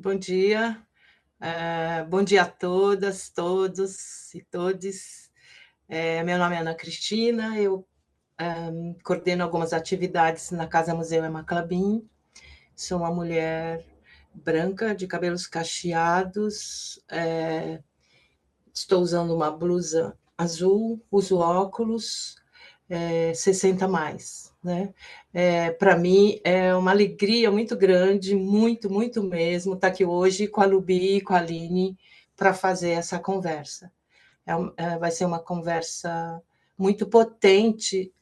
Bom dia. Bom dia a todas, todos e todes. Meu nome é Ana Cristina, eu coordeno algumas atividades na Casa Museu Emma Clabin. Sou uma mulher branca, de cabelos cacheados, estou usando uma blusa azul, uso óculos, 60 mais, né? Para mim é uma alegria muito grande, muito, muito mesmo, estar aqui hoje com a Lubi e com a Aline para fazer essa conversa. Vai ser uma conversa muito potente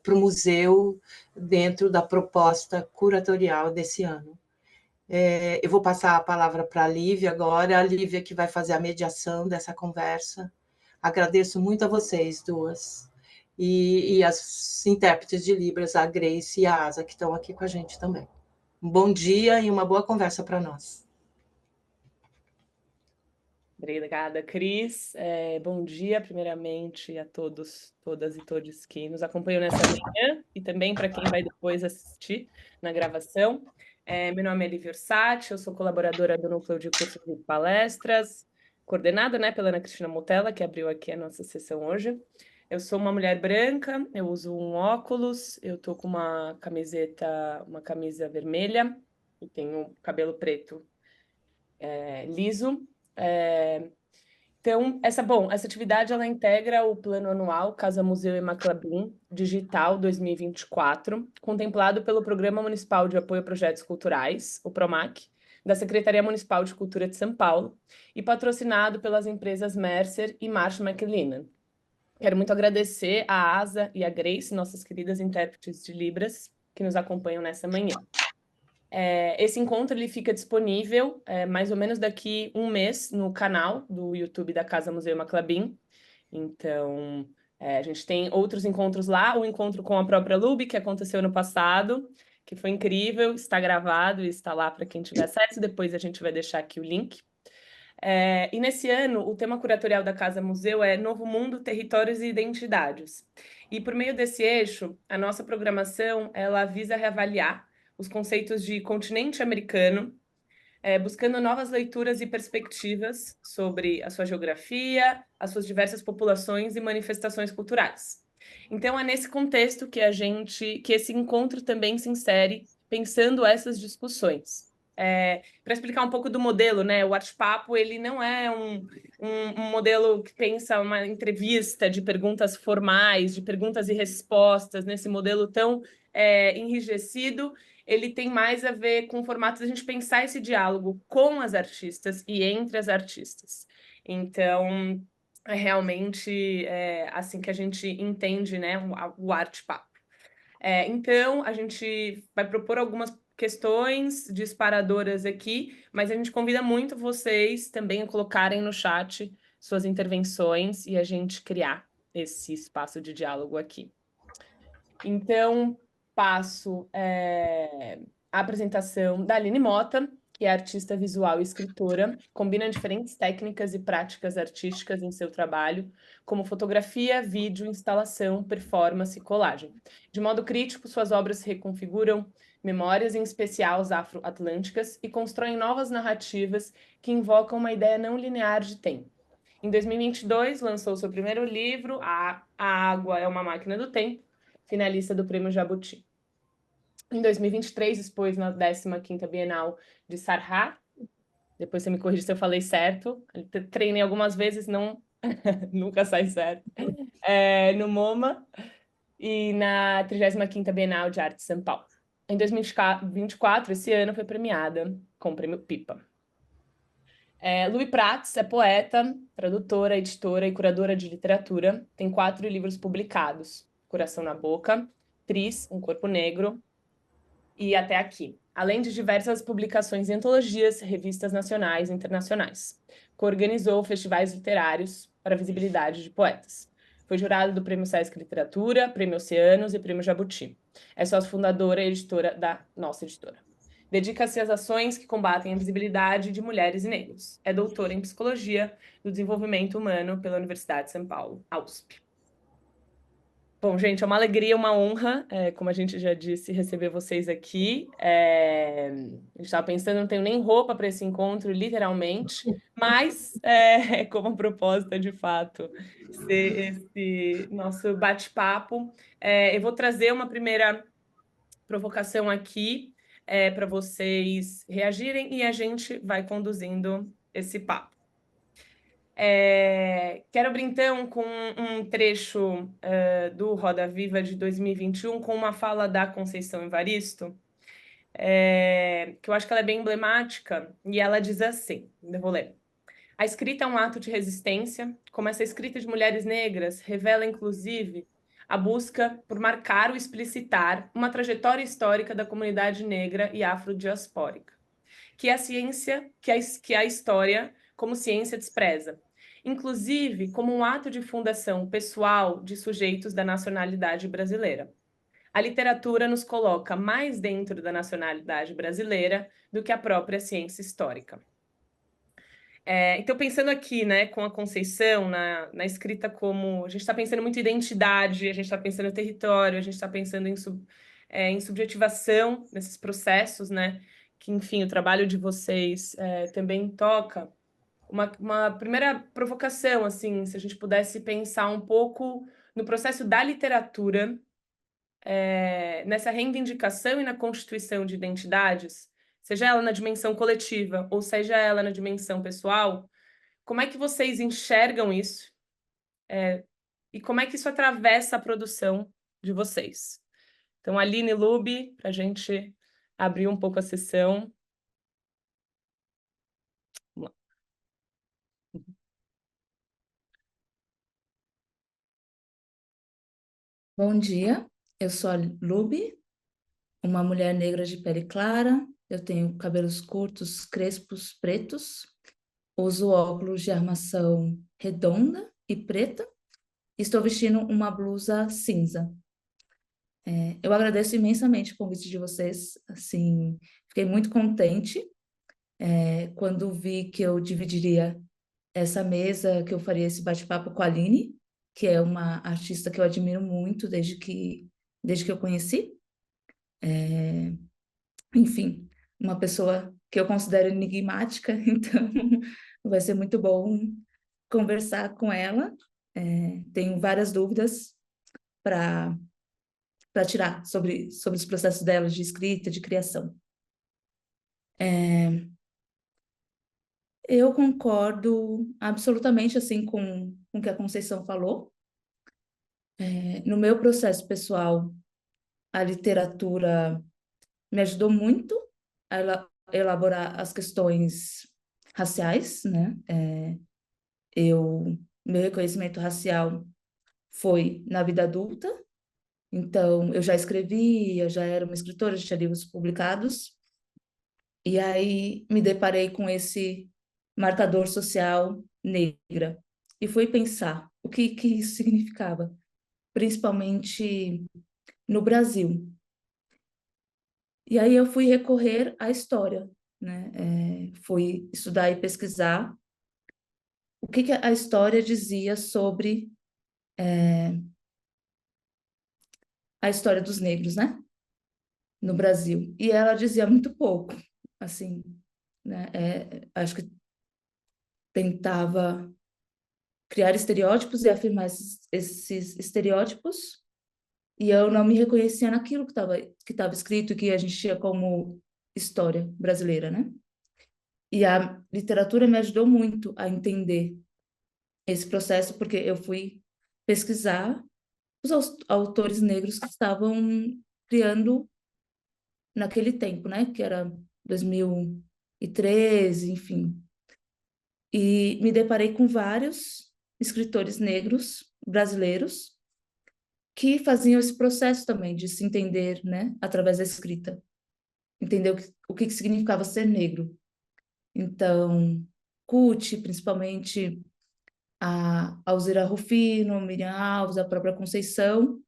para o museu dentro da proposta curatorial desse ano. Eu vou passar a palavra para a Lívia agora, a Lívia que vai fazer a mediação dessa conversa. Agradeço muito a vocês duas. E as intérpretes de Libras, a Grace e a Asa, que estão aqui com a gente também. Um bom dia e uma boa conversa para nós. Obrigada, Cris. Bom dia, primeiramente, a todos, todas e todos que nos acompanham nessa manhã e também para quem vai depois assistir na gravação. Meu nome é Lívia Orsatti, eu sou colaboradora do Núcleo de Cursos e Palestras, coordenada, né, pela Ana Cristina Motella, que abriu aqui a nossa sessão hoje. Eu sou uma mulher branca, eu uso um óculos, eu estou com uma camisa vermelha e tenho cabelo preto liso. Então, essa atividade ela integra o Plano Anual Casa Museu Emma Clabin Digital 2024, contemplado pelo Programa Municipal de Apoio a Projetos Culturais, o PROMAC, da Secretaria Municipal de Cultura de São Paulo, e patrocinado pelas empresas Mercer e Marsh McLennan. Quero muito agradecer a Asa e a Grace, nossas queridas intérpretes de Libras, que nos acompanham nessa manhã. Esse encontro ele fica disponível mais ou menos daqui um mês no canal do YouTube da Casa Museu Emma Clabin. Então, a gente tem outros encontros lá, o encontro com a própria Lubi, que aconteceu no passado, que foi incrível, está gravado e está lá para quem tiver acesso, depois a gente vai deixar aqui o link. E nesse ano, o tema curatorial da Casa Museu é Novo Mundo, Territórios e Identidades. E por meio desse eixo, a nossa programação ela visa reavaliar os conceitos de continente americano, buscando novas leituras e perspectivas sobre a sua geografia, as suas diversas populações e manifestações culturais. Então, é nesse contexto que esse encontro também se insere, pensando essas discussões. Para explicar um pouco do modelo, né? O Arte Papo ele não é um modelo que pensa uma entrevista de perguntas formais, de perguntas e respostas, nesse modelo tão enrijecido. Ele tem mais a ver com o formato de a gente pensar esse diálogo com as artistas e entre as artistas. Então, é realmente assim que a gente entende, né, o Arte Papo. Então, a gente vai propor algumas questões disparadoras aqui, mas a gente convida muito vocês também a colocarem no chat suas intervenções e a gente criar esse espaço de diálogo aqui. Então, passo a apresentação da Aline Mota, que é artista visual e escritora, combina diferentes técnicas e práticas artísticas em seu trabalho, como fotografia, vídeo, instalação, performance e colagem. De modo crítico, suas obras reconfiguram memórias, em especial as afro-atlânticas, e constroem novas narrativas que invocam uma ideia não linear de tempo. Em 2022, lançou seu primeiro livro, A Água é uma Máquina do Tempo, finalista do Prêmio Jabuti. Em 2023, expôs na 15ª Bienal de Sarrat. Depois você me corrige se eu falei certo. Treinei algumas vezes, não nunca sai certo. No MoMA e na 35ª Bienal de Arte de São Paulo. Em 2024, esse ano, foi premiada com o Prêmio Pipa. Luí Prats é poeta, tradutora, editora e curadora de literatura. Tem 4 livros publicados: Coração na Boca, Tris, Um Corpo Negro e Até Aqui, além de diversas publicações em antologias, revistas nacionais e internacionais. Coorganizou festivais literários para a visibilidade de poetas. Foi jurado do Prêmio Sesc Literatura, Prêmio Oceanos e Prêmio Jabuti. É sócia fundadora e editora da nossa editora. Dedica-se às ações que combatem a visibilidade de mulheres e negros. É doutora em Psicologia do Desenvolvimento Humano pela Universidade de São Paulo, a USP. Bom, gente, é uma alegria, uma honra, como a gente já disse, receber vocês aqui. A gente estava pensando, não tenho nem roupa para esse encontro, literalmente, mas como proposta, de fato, ser esse nosso bate-papo, eu vou trazer uma primeira provocação aqui para vocês reagirem e a gente vai conduzindo esse papo. Quero abrir então com um trecho do Roda Viva de 2021 com uma fala da Conceição Evaristo, que eu acho que ela é bem emblemática, e ela diz assim, eu vou ler. A escrita é um ato de resistência, como essa escrita de mulheres negras revela, inclusive, a busca por marcar ou explicitar uma trajetória histórica da comunidade negra e afrodiaspórica, que a ciência, que a história como ciência despreza, inclusive como um ato de fundação pessoal de sujeitos da nacionalidade brasileira. A literatura nos coloca mais dentro da nacionalidade brasileira do que a própria ciência histórica. Então, pensando aqui, né, com a Conceição, na escrita como... A gente está pensando muito em identidade, a gente está pensando em território, a gente está pensando em subjetivação nesses processos, né, que, enfim, o trabalho de vocês também toca. Uma primeira provocação, assim, se a gente pudesse pensar um pouco no processo da literatura, nessa reivindicação e na constituição de identidades, seja ela na dimensão coletiva ou seja ela na dimensão pessoal, como é que vocês enxergam isso? E como é que isso atravessa a produção de vocês? Então, Aline, Lube, para a gente abrir um pouco a sessão. Vamos lá. Bom dia, eu sou a Lube, uma mulher negra de pele clara. Eu tenho cabelos curtos, crespos, pretos. Uso óculos de armação redonda e preta. Estou vestindo uma blusa cinza. Eu agradeço imensamente o convite de vocês. Assim, fiquei muito contente quando vi que eu dividiria essa mesa, que eu faria esse bate-papo com a Aline, que é uma artista que eu admiro muito desde que eu conheci. Enfim, uma pessoa que eu considero enigmática, então vai ser muito bom conversar com ela. Tenho várias dúvidas para tirar sobre os processos dela de escrita, de criação. Eu concordo absolutamente assim com o que a Conceição falou. No meu processo pessoal, a literatura me ajudou muito a elaborar as questões raciais, né? Meu reconhecimento racial foi na vida adulta, então eu já escrevia, já era uma escritora, já tinha livros publicados, e aí me deparei com esse marcador social negra, e fui pensar o que isso significava, principalmente no Brasil. E aí eu fui recorrer à história, né? Fui estudar e pesquisar o que a história dizia sobre a história dos negros, né? No Brasil. E ela dizia muito pouco, assim, né? Acho que tentava criar estereótipos e afirmar esses estereótipos, e eu não me reconhecia naquilo que estava escrito e que a gente tinha como história brasileira, né? E a literatura me ajudou muito a entender esse processo, porque eu fui pesquisar os autores negros que estavam criando naquele tempo, né? Que era 2013, enfim. E me deparei com vários escritores negros brasileiros que faziam esse processo também de se entender, né? Através da escrita. Entender o que significava ser negro. Então, Kut, principalmente a Alzira Rufino, Miriam Alves, a própria Conceição,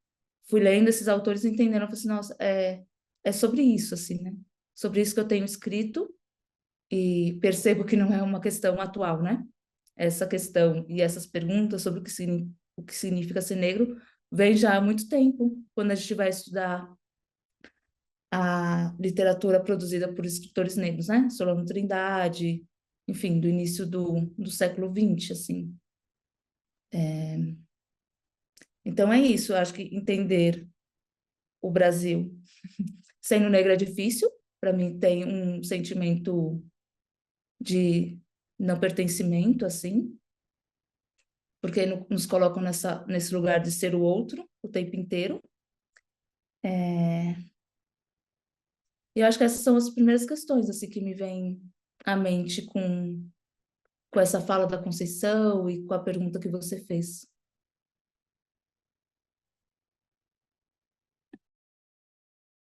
fui lendo esses autores e entendendo, eu falei assim, nossa, é sobre isso, assim, né? Sobre isso que eu tenho escrito, e percebo que não é uma questão atual, né? Essa questão e essas perguntas sobre o que significa ser negro vem já há muito tempo, quando a gente vai estudar a literatura produzida por escritores negros, né? Solano Trindade, enfim, do início do século XX, assim. Então é isso, eu acho que entender o Brasil sendo negra é difícil, para mim tem um sentimento de não pertencimento, assim, porque nos colocam nesse lugar de ser o outro o tempo inteiro. E eu acho que essas são as primeiras questões, assim, que me vêm à mente com essa fala da Conceição e com a pergunta que você fez.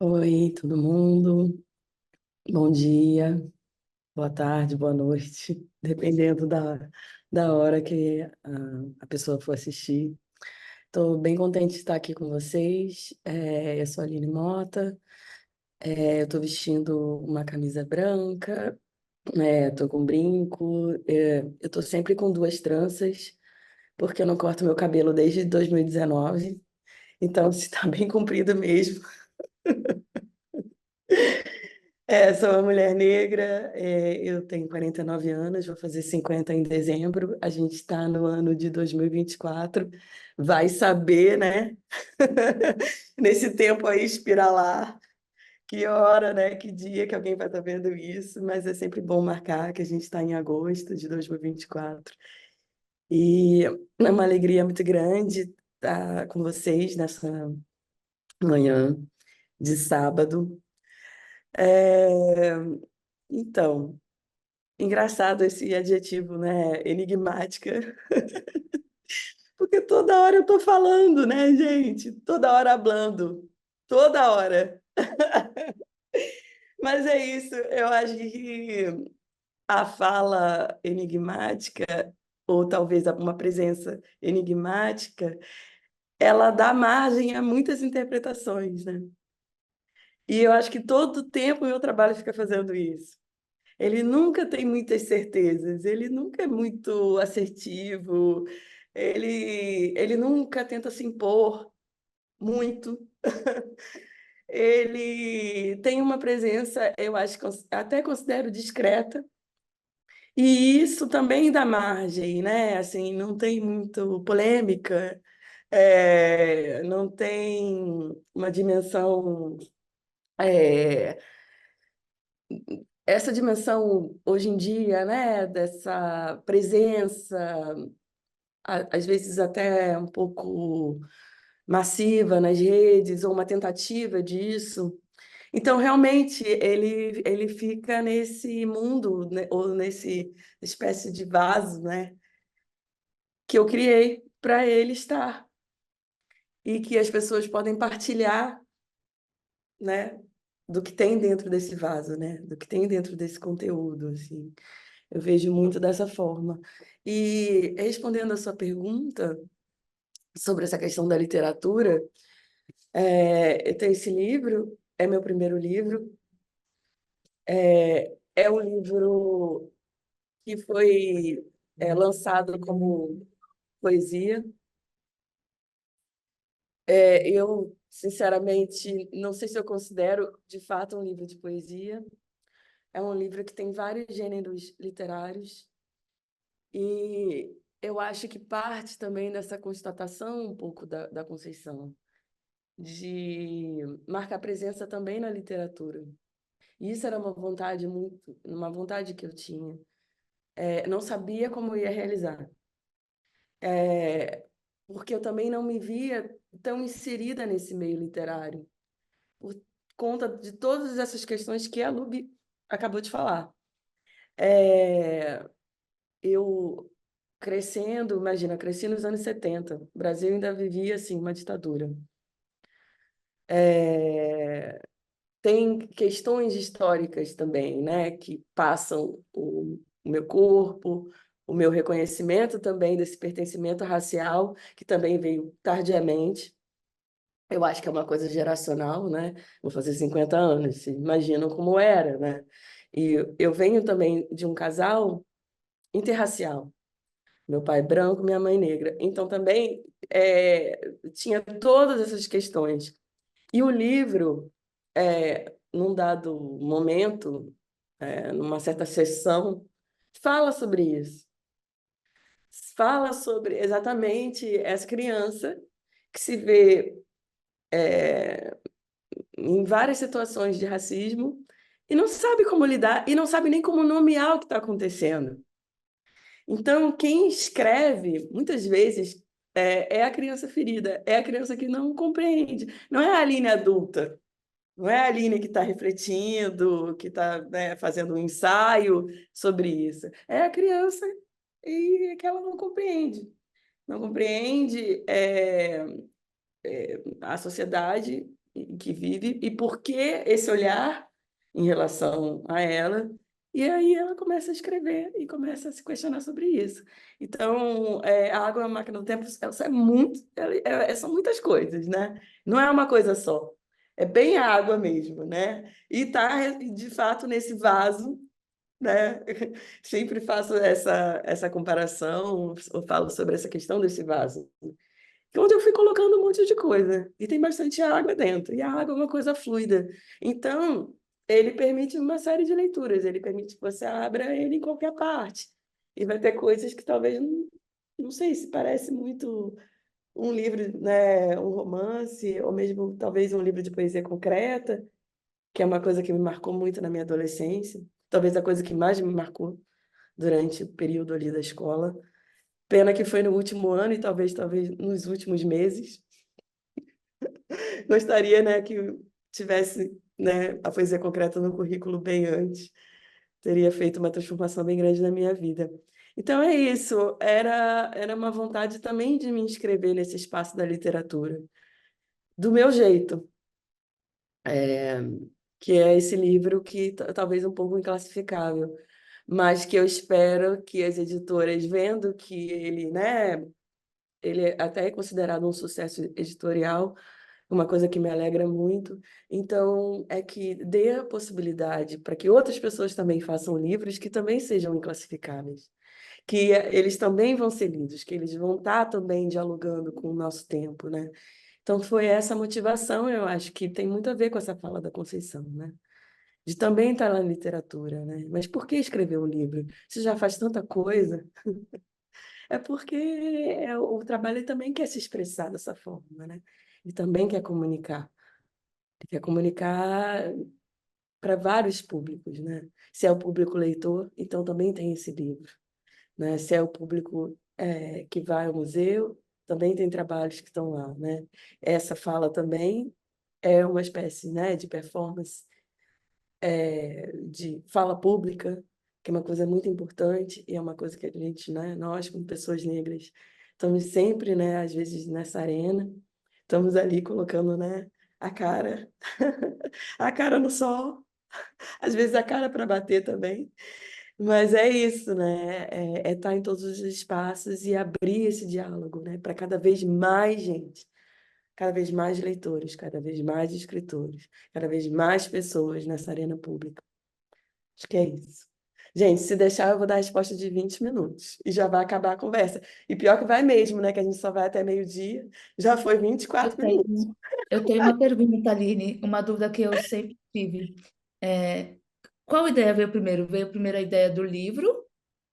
Oi, todo mundo. Bom dia, boa tarde, boa noite, dependendo da hora que a pessoa for assistir. Estou bem contente de estar aqui com vocês. Eu sou a Aline Mota, eu estou vestindo uma camisa branca, estou com brinco, eu estou sempre com duas tranças, porque eu não corto meu cabelo desde 2019, então está bem comprido mesmo. Sou uma mulher negra, eu tenho 49 anos, vou fazer 50 em dezembro. A gente está no ano de 2024, vai saber, né? Nesse tempo aí espiralar, que hora, né? Que dia que alguém vai estar vendo isso, mas é sempre bom marcar que a gente está em agosto de 2024. E é uma alegria muito grande estar com vocês nessa manhã de sábado. É, Então. Engraçado esse adjetivo, né? Enigmática. Porque toda hora eu tô falando, né, gente? Toda hora hablando. Toda hora. Mas é isso. Eu acho que a fala enigmática, ou talvez uma presença enigmática, ela dá margem a muitas interpretações, né? E eu acho que todo o tempo o meu trabalho fica fazendo isso. Ele nunca tem muitas certezas, ele nunca é muito assertivo, ele nunca tenta se impor muito. Ele tem uma presença, eu acho que até considero discreta, e isso também dá margem, né? Assim, não tem muito polêmica, não tem uma dimensão. é, Essa dimensão hoje em dia, né, dessa presença, às vezes até um pouco massiva nas redes, ou uma tentativa disso. Então, realmente, ele fica nesse mundo, né, ou nesse espécie de vaso, né, que eu criei para ele estar, e que as pessoas podem partilhar, né, do que tem dentro desse vaso, né, do que tem dentro desse conteúdo, assim. Eu vejo muito dessa forma. E respondendo a sua pergunta sobre essa questão da literatura, eu tenho esse livro, é meu primeiro livro, é um livro que foi lançado como poesia. Eu, sinceramente, não sei se eu considero de fato um livro de poesia. É um livro que tem vários gêneros literários. E eu acho que parte também dessa constatação um pouco da Conceição, de marcar presença também na literatura. E isso era uma vontade que eu tinha. Não sabia como eu ia realizar, porque eu também não me via tão inserida nesse meio literário, por conta de todas essas questões que a Luby acabou de falar. Eu crescendo, imagina, cresci nos anos 70, o Brasil ainda vivia, assim, uma ditadura. Tem questões históricas também, né, que passam o meu corpo, o meu reconhecimento também desse pertencimento racial, que também veio tardiamente. Eu acho que é uma coisa geracional, né? Vou fazer 50 anos, vocês imaginam como era, né? E eu venho também de um casal interracial. Meu pai branco, minha mãe negra. Então, também, tinha todas essas questões. E o livro, num dado momento, numa certa sessão, fala sobre isso. Fala sobre exatamente essa criança que se vê em várias situações de racismo e não sabe como lidar e não sabe nem como nomear o que está acontecendo. Então, quem escreve, muitas vezes, é a criança ferida, é a criança que não compreende. Não é a Aline adulta, não é a Aline que está refletindo, que está, né, fazendo um ensaio sobre isso. É a criança e que ela não compreende. Não compreende a sociedade que vive e por que esse olhar em relação a ela. E aí ela começa a escrever e começa a se questionar sobre isso. Então, a água é uma máquina do tempo, são muitas coisas, né? Não é uma coisa só. É bem a água mesmo, né? E está, de fato, nesse vaso, né? Sempre faço essa comparação, eu falo sobre essa questão desse vaso, onde eu fui colocando um monte de coisa. E tem bastante água dentro. E a água é uma coisa fluida. Então, ele permite uma série de leituras. Ele permite que você abra ele em qualquer parte. E vai ter coisas que talvez, não sei se parece muito um livro, né, um romance, ou mesmo talvez um livro de poesia concreta, que é uma coisa que me marcou muito na minha adolescência. Talvez a coisa que mais me marcou durante o período ali da escola. Pena que foi no último ano e talvez nos últimos meses. Gostaria, né, que tivesse, né, a poesia concreta no currículo bem antes. Teria feito uma transformação bem grande na minha vida. Então é isso. Era uma vontade também de me inscrever nesse espaço da literatura, do meu jeito, que é esse livro que talvez um pouco inclassificável, mas que eu espero que as editoras, vendo que ele, né, ele até é considerado um sucesso editorial, uma coisa que me alegra muito. Então, é que dê a possibilidade para que outras pessoas também façam livros que também sejam inclassificáveis, que eles também vão ser lidos, que eles vão estar também dialogando com o nosso tempo, né? Então, foi essa motivação, eu acho que tem muito a ver com essa fala da Conceição, né? De também estar na literatura, né? Mas por que escrever um livro? Você já faz tanta coisa. É porque o trabalho também quer se expressar dessa forma, né? E também quer comunicar. Ele quer comunicar para vários públicos, né? Se é o público leitor, então também tem esse livro, né? Se é o público que vai ao museu, também tem trabalhos que estão lá, né? Essa fala também é uma espécie, né, de performance, de fala pública, que é uma coisa muito importante e é uma coisa que a gente, né, nós, como pessoas negras, estamos sempre, né, às vezes nessa arena, estamos ali colocando, né, a cara, a cara no sol, às vezes a cara para bater também, mas é isso, né, é estar em todos os espaços e abrir esse diálogo, né, para cada vez mais gente, cada vez mais leitores, cada vez mais escritores, cada vez mais pessoas nessa arena pública. Acho que é isso. Gente, se deixar, eu vou dar a resposta de 20 minutos e já vai acabar a conversa. E pior que vai mesmo, né? Que a gente só vai até meio-dia. Já foi 24 minutos. Eu tenho uma pergunta, Aline, uma dúvida que eu sempre tive. É, qual ideia veio primeiro? Veio primeiro a ideia do livro,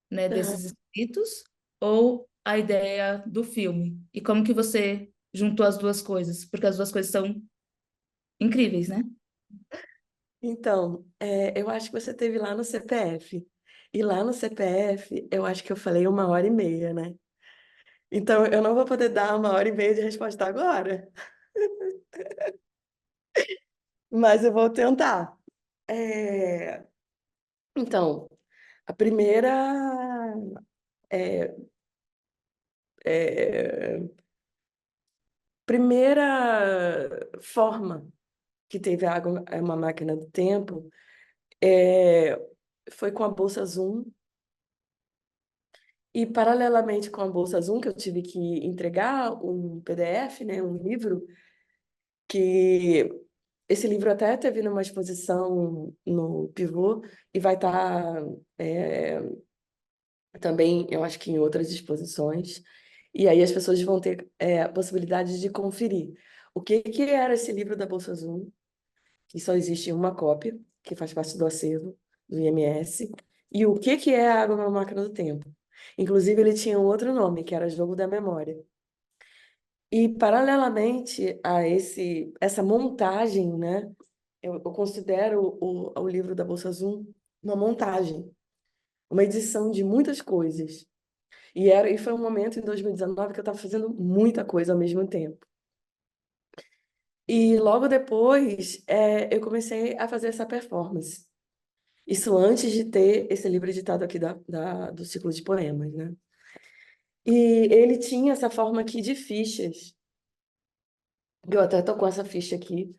né, Aham. desses escritos, ou a ideia do filme? E como que você juntou as duas coisas? Porque as duas coisas são incríveis, né? Então, eu acho que você teve lá no CPF. E lá no CPF, eu acho que eu falei 1h30, né? Então, eu não vou poder dar 1h30 de resposta agora, mas eu vou tentar. É, Então, a primeira é, é, primeira forma que teve a Água é uma Máquina do Tempo é, foi com a Bolsa Zoom. E, paralelamente com a Bolsa Zoom, que eu tive que entregar um PDF, né, um livro, que esse livro até teve numa exposição no Pivô e vai estar também, eu acho que em outras exposições. E aí as pessoas vão ter a possibilidade de conferir o que era esse livro da Bolsa Zoom, que só existe uma cópia, que faz parte do acervo do IMS, e o que é a Água na Máquina do Tempo. Inclusive, ele tinha um outro nome, que era Jogo da Memória. E, paralelamente a essa montagem, né, eu considero o livro da Bolsa Zoom uma montagem, uma edição de muitas coisas. E foi um momento em 2019 que eu estava fazendo muita coisa ao mesmo tempo. E logo depois, eu comecei a fazer essa performance. Isso antes de ter esse livro editado aqui do ciclo de poemas, né? E ele tinha essa forma aqui de fichas. Eu até tô com essa ficha aqui,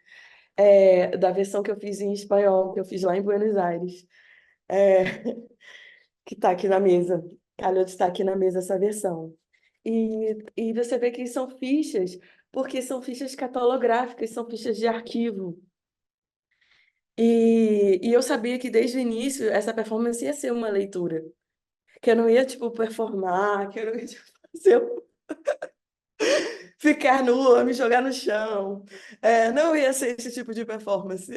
da versão que eu fiz em espanhol, que eu fiz lá em Buenos Aires, é, que está aqui na mesa. Calhou de estar aqui na mesa essa versão. E você vê que são fichas, porque são fichas catalográficas, são fichas de arquivo. E eu sabia que desde o início essa performance ia ser uma leitura, que eu não ia, tipo, performar, que eu não ia, tipo, ficar nua, me jogar no chão. Não ia ser esse tipo de performance.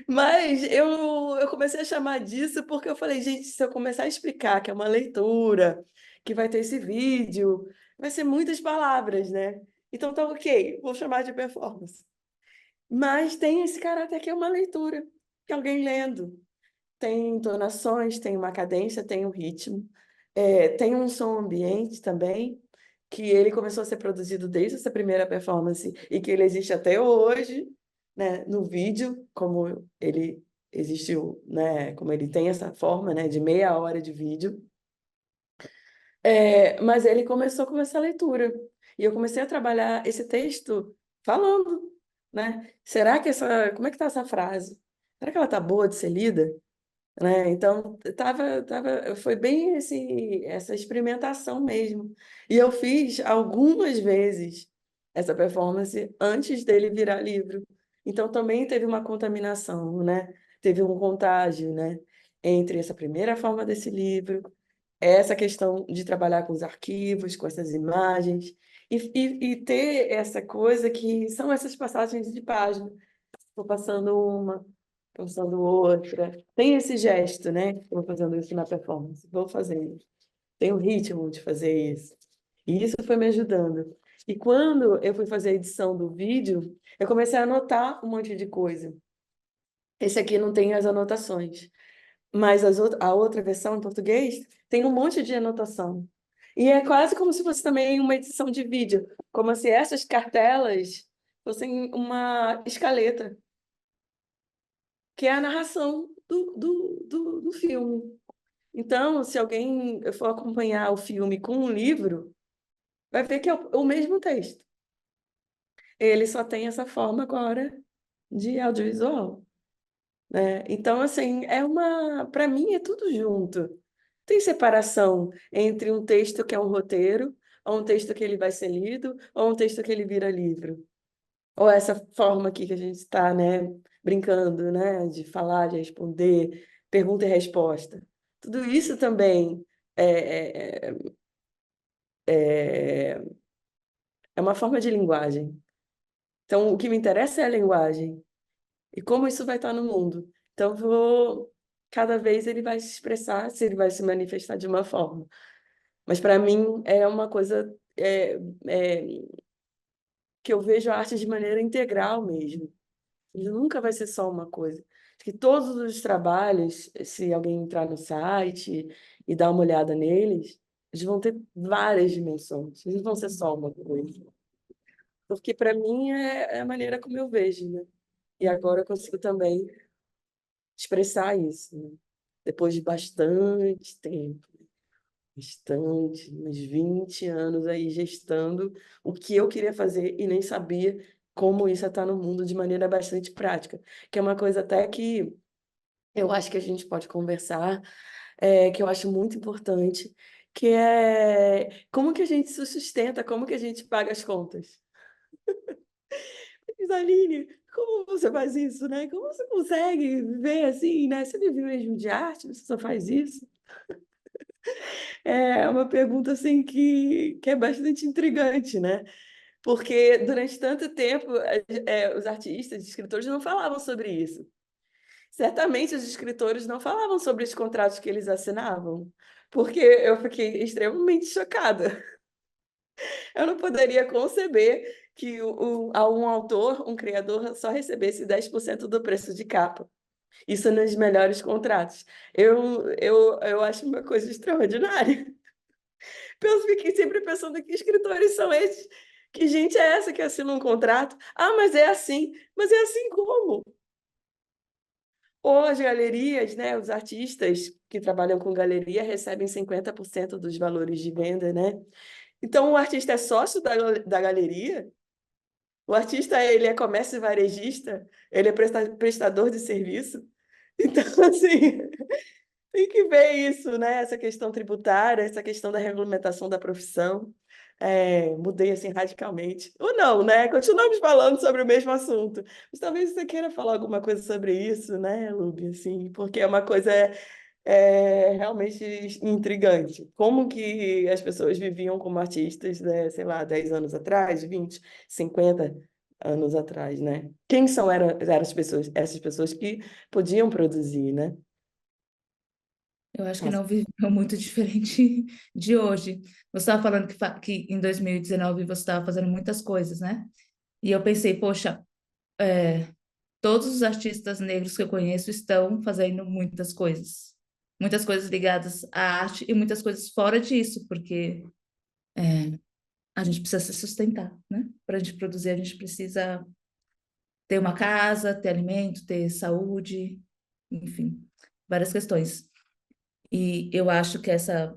Mas eu comecei a chamar disso porque eu falei, gente, se eu começar a explicar que é uma leitura, que vai ter esse vídeo, vai ser muitas palavras, né? Então tá ok, vou chamar de performance. Mas tem esse caráter que é uma leitura, que é alguém lendo. Tem entonações, tem uma cadência, tem um ritmo. Tem um som ambiente também, que ele começou a ser produzido desde essa primeira performance e que ele existe até hoje, né, no vídeo, como ele existiu, né, como ele tem essa forma, né, de meia hora de vídeo. Mas ele começou com essa leitura. E eu comecei a trabalhar esse texto falando, né? Como é que tá essa frase? Será que ela tá boa de ser lida? Né? Então, foi bem essa experimentação mesmo. E eu fiz algumas vezes essa performance antes dele virar livro. Então, também teve uma contaminação, né? Teve um contágio, né? Entre essa primeira forma desse livro, essa questão de trabalhar com os arquivos, com essas imagens, e ter essa coisa que são essas passagens de página. Estou passando uma, passando outra. Tem esse gesto, né? Estou fazendo isso na performance. Vou fazer. Tem o ritmo de fazer isso. E isso foi me ajudando. E quando eu fui fazer a edição do vídeo, eu comecei a anotar um monte de coisa. Esse aqui não tem as anotações, mas a outra versão em português tem um monte de anotação. E é quase como se fosse também uma edição de vídeo, como se essas cartelas fossem uma escaleta, que é a narração do filme. Então, se alguém for acompanhar o filme com um livro, vai ver que é o mesmo texto. Ele só tem essa forma agora de audiovisual, né? Então, assim, para mim é tudo junto. Tem separação entre um texto que é um roteiro, ou um texto que ele vai ser lido, ou um texto que ele vira livro. Ou essa forma aqui que a gente está, né, brincando, né, de falar, de responder, pergunta e resposta. Tudo isso também é, é, é é uma forma de linguagem. Então, o que me interessa é a linguagem e como isso vai estar no mundo. Então, cada vez ele vai se expressar, se ele vai se manifestar de uma forma. Mas, para mim, é uma coisa é, que eu vejo a arte de maneira integral mesmo. Ele nunca vai ser só uma coisa. Acho que todos os trabalhos, se alguém entrar no site e dar uma olhada neles, eles vão ter várias dimensões. Eles não vão ser só uma coisa. Porque, para mim, é a maneira como eu vejo, né? E agora eu consigo também expressar isso, né? Depois de bastante tempo, uns 20 anos aí gestando o que eu queria fazer e nem sabia como isso está no mundo de maneira bastante prática, que é uma coisa até que eu acho que a gente pode conversar, que eu acho muito importante, que é como que a gente se sustenta, como que a gente paga as contas. Mas, Aline, como você faz isso, né? Como você consegue viver assim, né? Você vive mesmo de arte, você só faz isso? É uma pergunta assim que é bastante intrigante, né? Porque durante tanto tempo os artistas, os escritores não falavam sobre isso. Certamente os escritores não falavam sobre os contratos que eles assinavam, porque eu fiquei extremamente chocada. Eu não poderia conceber que um autor, um criador, só recebesse 10% do preço de capa. Isso nos melhores contratos. Eu acho uma coisa extraordinária. Fiquei sempre pensando que escritores são esses. Que gente é essa que assina um contrato? Ah, mas é assim. Mas é assim como? Ou as galerias, né? Os artistas que trabalham com galeria recebem 50% dos valores de venda, né? Então, o artista é sócio da galeria? O artista, ele é comércio varejista? Ele é prestador de serviço? Então, assim, tem que ver isso, né? Essa questão tributária, essa questão da regulamentação da profissão. Mudei assim radicalmente. Ou não, né? Continuamos falando sobre o mesmo assunto. Mas talvez você queira falar alguma coisa sobre isso, né, Luby? Assim, porque é uma coisa realmente intrigante. Como que as pessoas viviam como artistas, né, sei lá, 10 anos atrás, 20, 50 anos atrás, né? Quem eram essas pessoas que podiam produzir, né? Eu acho que não viveu muito diferente de hoje. Você estava falando que em 2019 você estava fazendo muitas coisas, né? E eu pensei, poxa, todos os artistas negros que eu conheço estão fazendo muitas coisas. Muitas coisas ligadas à arte e muitas coisas fora disso, porque a gente precisa se sustentar, né? Para a gente produzir, a gente precisa ter uma casa, ter alimento, ter saúde, enfim, várias questões. E eu acho que essa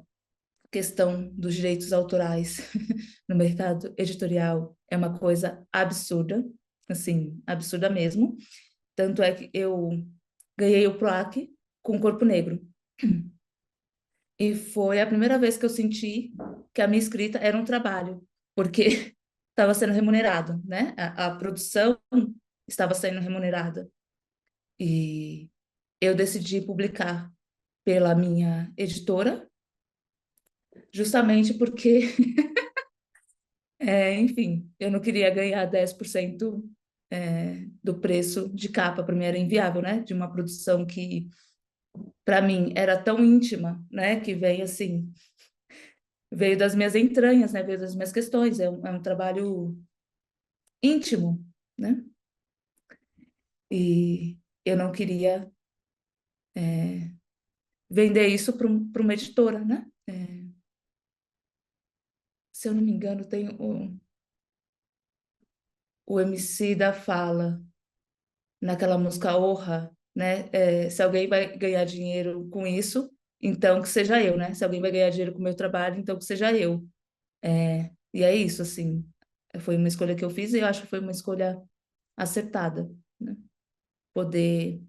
questão dos direitos autorais no mercado editorial é uma coisa absurda, assim, absurda mesmo. Tanto é que eu ganhei o PROAC com Corpo Negro. E foi a primeira vez que eu senti que a minha escrita era um trabalho, porque estava sendo remunerado, né? A produção estava sendo remunerada. E eu decidi publicar pela minha editora, justamente porque, enfim, eu não queria ganhar 10% do preço de capa, para mim era inviável, né? De uma produção que, para mim, era tão íntima, né? Que veio assim, veio das minhas entranhas, né? Veio das minhas questões, é um trabalho íntimo, né? E eu não queria vender isso para uma editora, né? Se eu não me engano, tem o MC da Fala, naquela música Orra, né? Se alguém vai ganhar dinheiro com isso, então que seja eu, né? Se alguém vai ganhar dinheiro com o meu trabalho, então que seja eu. E é isso, assim. Foi uma escolha que eu fiz e eu acho que foi uma escolha acertada, né? Poder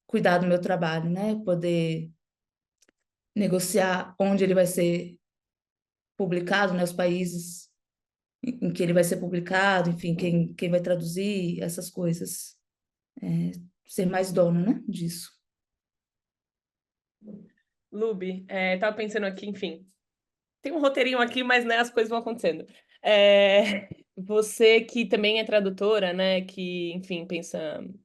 cuidar do meu trabalho, né? Poder negociar onde ele vai ser publicado, né? Os países em que ele vai ser publicado, enfim, quem vai traduzir, essas coisas. Ser mais dono, né? Disso. Luby, tava pensando aqui, enfim, tem um roteirinho aqui, mas né, as coisas vão acontecendo. Você que também é tradutora, né? Que, enfim,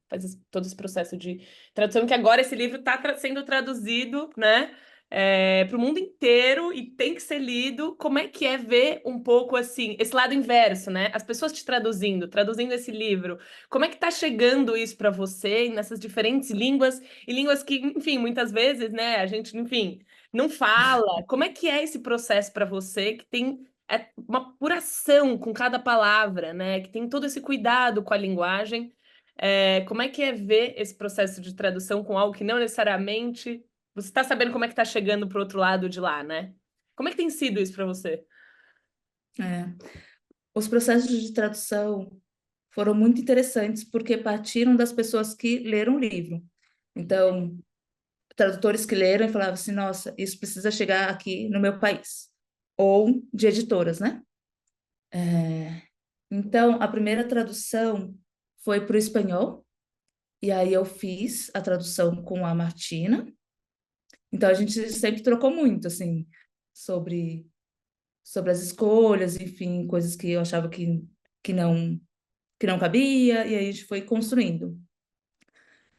faz todo esse processo de tradução, que agora esse livro está sendo traduzido, né? Para o mundo inteiro e tem que ser lido. Como é que é ver um pouco assim, esse lado inverso, né? As pessoas te traduzindo esse livro. Como é que está chegando isso para você nessas diferentes línguas e línguas que, enfim, muitas vezes, né? A gente, enfim, não fala. Como é que é esse processo para você que tem uma apuração com cada palavra, né? Que tem todo esse cuidado com a linguagem. Como é que é ver esse processo de tradução com algo que não necessariamente você está sabendo como é que está chegando para o outro lado de lá, né? Como é que tem sido isso para você? É. Os processos de tradução foram muito interessantes porque partiram das pessoas que leram o livro. Então, tradutores que leram e falavam assim, nossa, isso precisa chegar aqui no meu país. Ou de editoras, né? Então, a primeira tradução foi para o espanhol, e aí eu fiz a tradução com a Martina, Então a gente sempre trocou muito, assim, sobre as escolhas, enfim, coisas que eu achava que não, que não cabia, e aí a gente foi construindo.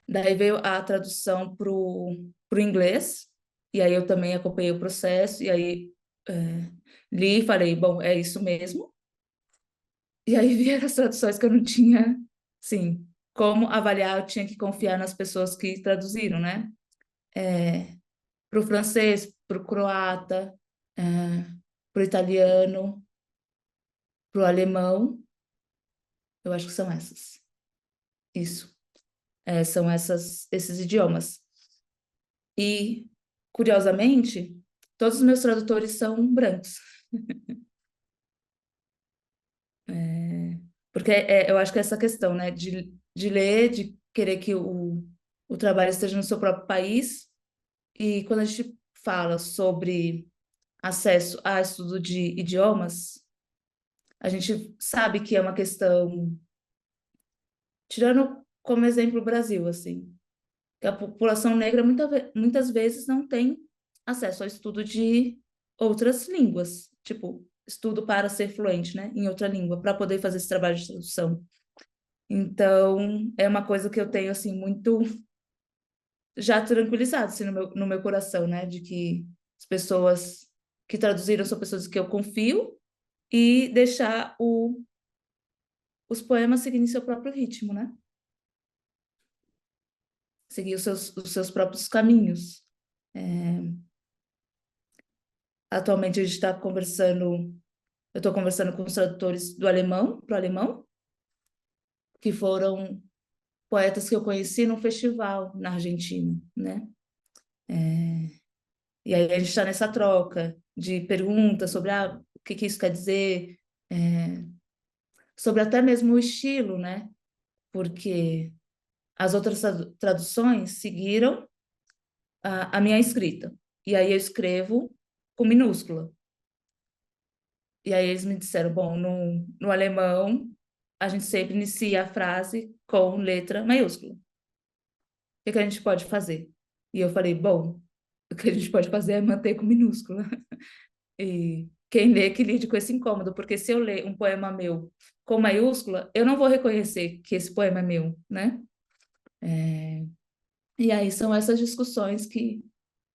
Daí veio a tradução pro inglês, e aí eu também acompanhei o processo, e aí li e falei, bom, é isso mesmo. E aí vieram as traduções que eu não tinha, sim, como avaliar, eu tinha que confiar nas pessoas que traduziram, né? Para o francês, para o croata, para o italiano, para o alemão, eu acho que são essas. Isso. São esses idiomas. E, curiosamente, todos os meus tradutores são brancos. Porque eu acho que é essa questão, né, de ler, de querer que o trabalho esteja no seu próprio país, e quando a gente fala sobre acesso a estudo de idiomas, a gente sabe que é uma questão, tirando como exemplo o Brasil, assim, que a população negra muitas vezes não tem acesso ao estudo de outras línguas, tipo, estudo para ser fluente, né, em outra língua, para poder fazer esse trabalho de tradução. Então, é uma coisa que eu tenho, assim, muito já tranquilizado, assim, no meu coração, né, de que as pessoas que traduziram são pessoas que eu confio, e deixar os poemas seguirem seu próprio ritmo, né? Seguir os seus próprios caminhos. Atualmente a gente está conversando, eu estou conversando com os tradutores do alemão, para o alemão, que foram poetas que eu conheci num festival na Argentina, né? E aí a gente está nessa troca de perguntas sobre o que isso quer dizer, sobre até mesmo o estilo, né? Porque as outras traduções seguiram a minha escrita. E aí eu escrevo com minúscula. E aí eles me disseram, bom, no alemão, a gente sempre inicia a frase com letra maiúscula. O que a gente pode fazer? E eu falei, bom, o que a gente pode fazer é manter com minúscula. E quem lê que lide com esse incômodo, porque se eu ler um poema meu com maiúscula, eu não vou reconhecer que esse poema é meu, né? E aí são essas discussões que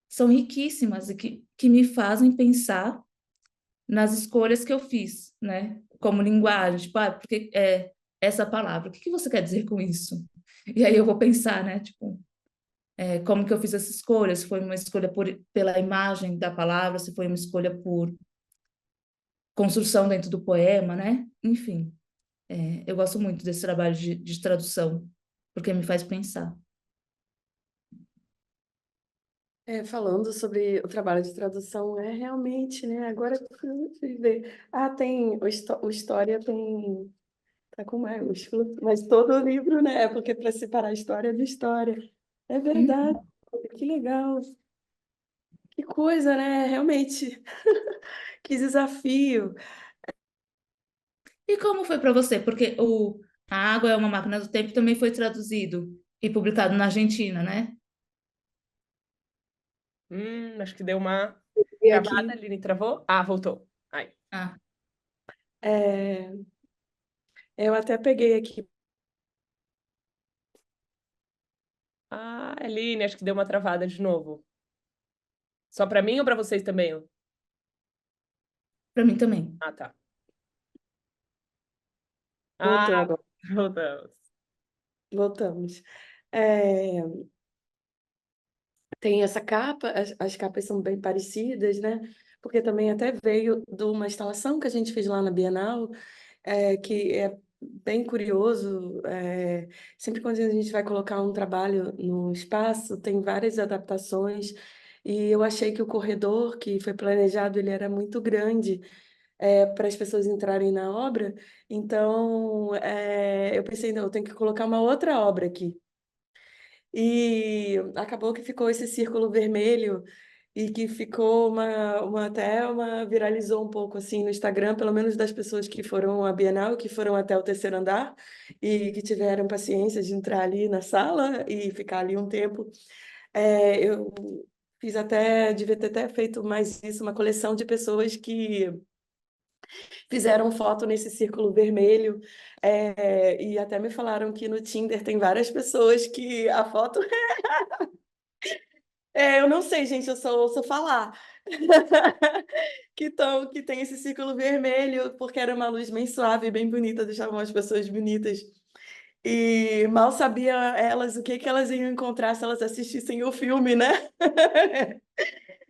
são riquíssimas e que me fazem pensar nas escolhas que eu fiz, né? Como linguagem, tipo, porque essa palavra, o que você quer dizer com isso? E aí eu vou pensar, né? Tipo, como que eu fiz essa escolha? Se foi uma escolha pela imagem da palavra, se foi uma escolha por construção dentro do poema, né? Enfim, eu gosto muito desse trabalho de tradução, porque me faz pensar. Falando sobre o trabalho de tradução, é realmente, né? Agora que eu fui ver. Tem o História tem. Tá com maiúsculo, mas todo o livro, né? É porque para separar a história da história. É verdade. Que legal. Que coisa, né? Realmente. Que desafio. E como foi para você? Porque A Água é uma Máquina do Tempo também foi traduzido e publicado na Argentina, né? Acho que deu uma E travada, aqui, Aline travou. Ah, voltou. Aí. Ah, é, eu até peguei aqui. Ah, Aline, acho que deu uma travada de novo. Só para mim ou para vocês também? para mim também. Ah, tá. Voltou Ah, agora. voltamos. Voltamos. É, tem essa capa, as capas são bem parecidas, né? Porque também até veio de uma instalação que a gente fez lá na Bienal, que é bem curioso. Sempre quando a gente vai colocar um trabalho no espaço, tem várias adaptações, e eu achei que o corredor que foi planejado, ele era muito grande, para as pessoas entrarem na obra. Então, eu pensei, não, eu tenho que colocar uma outra obra aqui. E acabou que ficou esse círculo vermelho, e que ficou viralizou um pouco assim no Instagram, pelo menos das pessoas que foram à Bienal, que foram até o terceiro andar e que tiveram paciência de entrar ali na sala e ficar ali um tempo. Eu devia ter até feito mais isso, uma coleção de pessoas que fizeram foto nesse círculo vermelho, e até me falaram que no Tinder tem várias pessoas que a foto... eu não sei, gente, eu só ouço falar. Que tem esse círculo vermelho, porque era uma luz bem suave, bem bonita, deixavam as pessoas bonitas. E mal sabia elas o que que elas iam encontrar se elas assistissem o filme, né?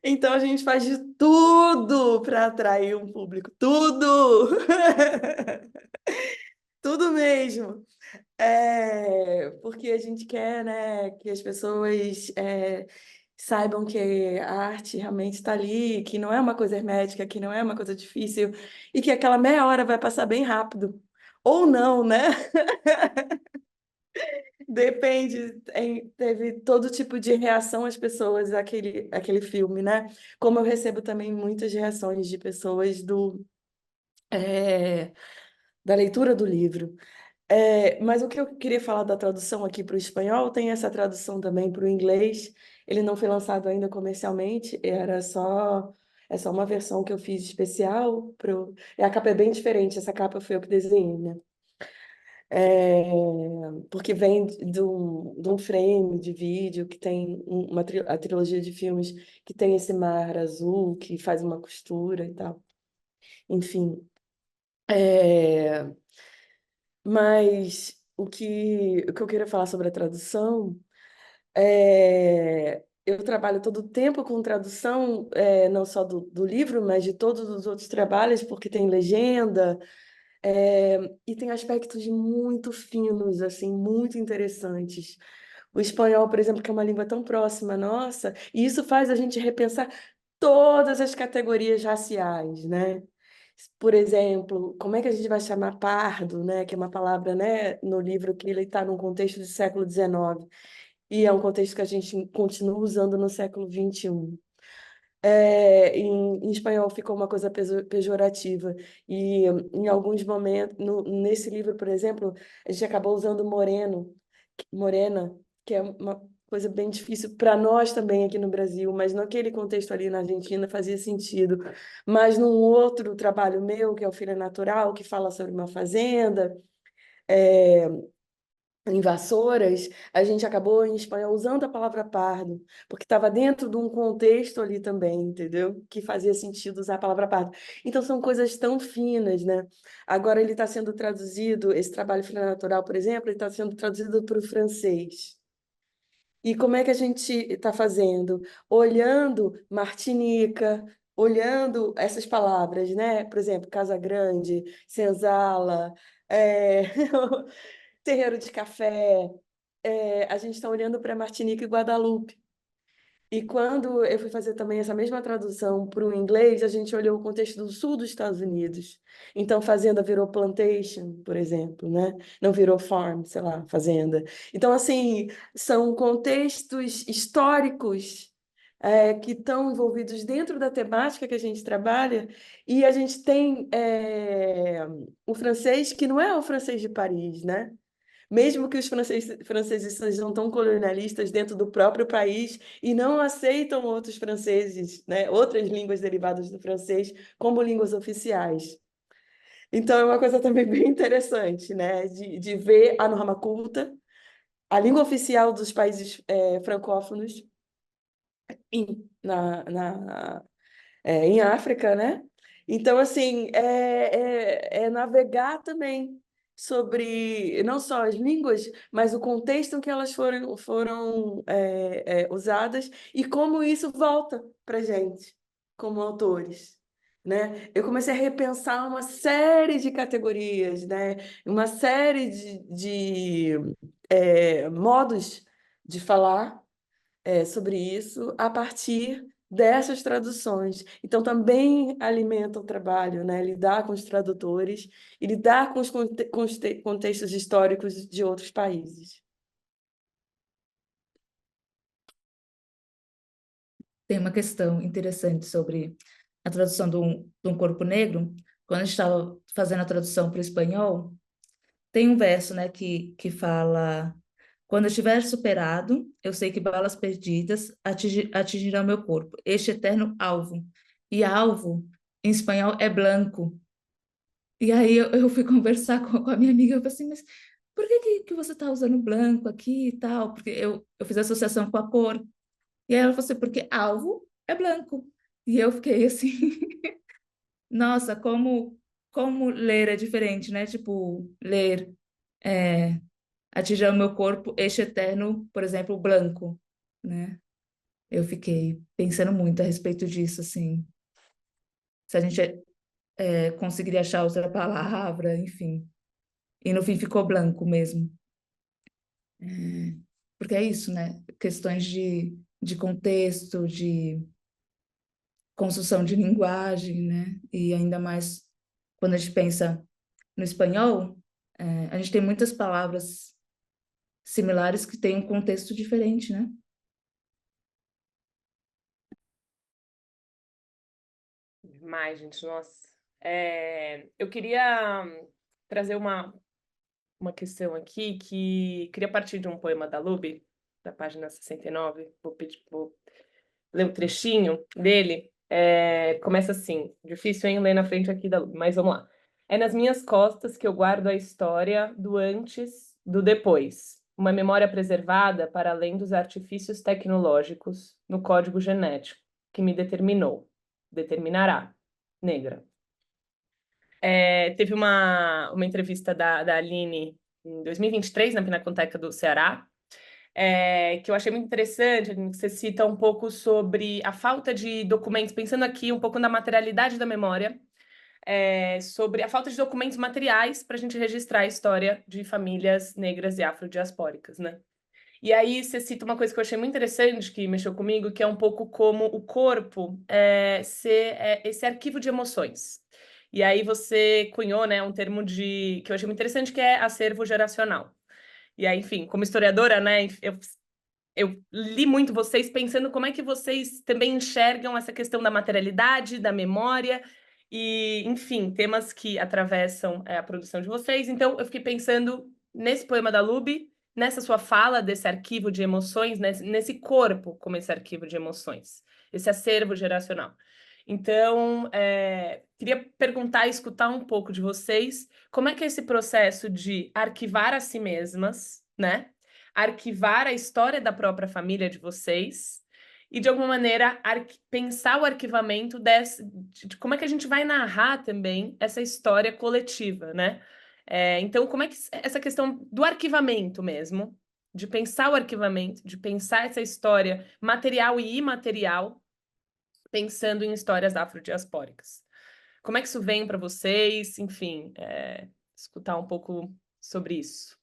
Então a gente faz de tudo para atrair um público, tudo! Tudo mesmo. Porque a gente quer, né, que as pessoas saibam que a arte realmente está ali, que não é uma coisa hermética, que não é uma coisa difícil, e que aquela meia hora vai passar bem rápido. Ou não, né? Depende, teve todo tipo de reação às pessoas aquele filme, né? Como eu recebo também muitas reações de pessoas é, da leitura do livro. Mas o que eu queria falar da tradução aqui para o espanhol, tem essa tradução também para o inglês. Ele não foi lançado ainda comercialmente, é só uma versão que eu fiz especial. A capa é bem diferente, essa capa foi eu que desenhei, né? É, Porque vem de um frame de vídeo que tem a trilogia de filmes que tem esse mar azul que faz uma costura e tal. Enfim. É, mas o que eu queria falar sobre a tradução eu trabalho todo o tempo com tradução, não só do livro, mas de todos os outros trabalhos, porque tem legenda, e tem aspectos muito finos, assim, muito interessantes. O espanhol, por exemplo, que é uma língua tão próxima nossa, e isso faz a gente repensar todas as categorias raciais, né? Por exemplo, como é que a gente vai chamar pardo, né? Que é uma palavra, né, no livro que ele está num contexto do século XIX, e é um contexto que a gente continua usando no século XXI. Em espanhol ficou uma coisa pejorativa. E em alguns momentos, nesse livro, por exemplo, a gente acabou usando morena, que é uma coisa bem difícil para nós também aqui no Brasil, mas naquele contexto ali na Argentina fazia sentido. Mas num outro trabalho meu, que é o Filha Natural, que fala sobre uma fazenda, é, em Vassouras, a gente acabou em espanhol usando a palavra pardo, porque estava dentro de um contexto ali também, entendeu? Que fazia sentido usar a palavra pardo. Então são coisas tão finas, né? Agora ele está sendo traduzido, esse trabalho Filha Natural, por exemplo, ele está sendo traduzido para o francês. E como é que a gente está fazendo? Olhando Martinica, olhando essas palavras, né? Por exemplo, Casa Grande, Senzala, Terreiro de Café. A gente está olhando para Martinica e Guadalupe. E quando eu fui fazer também essa mesma tradução para o inglês, a gente olhou o contexto do sul dos Estados Unidos. Então, fazenda virou plantation, por exemplo, né? Não virou farm, sei lá, fazenda. Então, assim, são contextos históricos que estão envolvidos dentro da temática que a gente trabalha, e a gente tem o francês, que não é o francês de Paris, né? Mesmo que os franceses sejam tão colonialistas dentro do próprio país e não aceitam outros franceses, né, outras línguas derivadas do francês como línguas oficiais. Então, é uma coisa também bem interessante, né, de ver a norma culta, a língua oficial dos países francófonos em África, né? Então, assim, é navegar também sobre não só as línguas, mas o contexto em que elas foram usadas e como isso volta para a gente, como autores. Né? Eu comecei a repensar uma série de categorias, né? Uma série de modos de falar sobre isso a partir dessas traduções. Então, também alimenta o trabalho, né? Lidar com os tradutores e lidar com os contextos históricos de outros países. Tem uma questão interessante sobre a tradução de um corpo negro. Quando a gente estava fazendo a tradução para o espanhol, tem um verso, né, que fala: Quando eu estiver superado, eu sei que balas perdidas atingirão meu corpo, este eterno alvo. E alvo, em espanhol, é blanco. E aí eu fui conversar com a minha amiga, eu falei assim, mas por que você está usando branco aqui e tal? Porque eu fiz associação com a cor. E aí ela falou assim, porque alvo é branco. E eu fiquei assim, nossa, como ler é diferente, né? Tipo, ler atingir o meu corpo, este eterno, por exemplo, branco, né? Eu fiquei pensando muito a respeito disso, assim, se a gente conseguiria achar outra palavra, enfim. E no fim ficou branco mesmo. Porque é isso, né? Questões de contexto, de construção de linguagem, né? E ainda mais quando a gente pensa no espanhol, a gente tem muitas palavras similares que têm um contexto diferente, né? Demais, gente, nossa. Eu queria trazer uma questão aqui que queria partir de um poema da Lube, da página 69. Vou ler um trechinho dele. Começa assim, difícil, hein, ler na frente aqui da Lube, mas vamos lá. É nas minhas costas que eu guardo a história do antes, do depois. Uma memória preservada para além dos artifícios tecnológicos no código genético que me determinará, negra. Teve uma entrevista da Aline em 2023, na Pinacoteca do Ceará, que eu achei muito interessante, Aline, que você cita um pouco sobre a falta de documentos, pensando aqui um pouco na materialidade da memória, sobre a falta de documentos materiais para a gente registrar a história de famílias negras e afrodiaspóricas, né? E aí você cita uma coisa que eu achei muito interessante, que mexeu comigo, que é um pouco como o corpo ser esse arquivo de emoções. E aí você cunhou, né, um termo que eu achei muito interessante, que é acervo geracional. E aí, enfim, como historiadora, né, eu li muito vocês pensando como é que vocês também enxergam essa questão da materialidade, da memória, e, enfim, temas que atravessam a produção de vocês. Então, eu fiquei pensando nesse poema da Lube, nessa sua fala desse arquivo de emoções, nesse corpo como esse arquivo de emoções, esse acervo geracional. Então, queria perguntar e escutar um pouco de vocês, como é que é esse processo de arquivar a si mesmas, né? Arquivar a história da própria família de vocês e, de alguma maneira, pensar o arquivamento de como é que a gente vai narrar também essa história coletiva, né? Então, como é que essa questão do arquivamento mesmo, de pensar o arquivamento, de pensar essa história material e imaterial, pensando em histórias afrodiaspóricas. Como é que isso vem para vocês? Enfim, escutar um pouco sobre isso.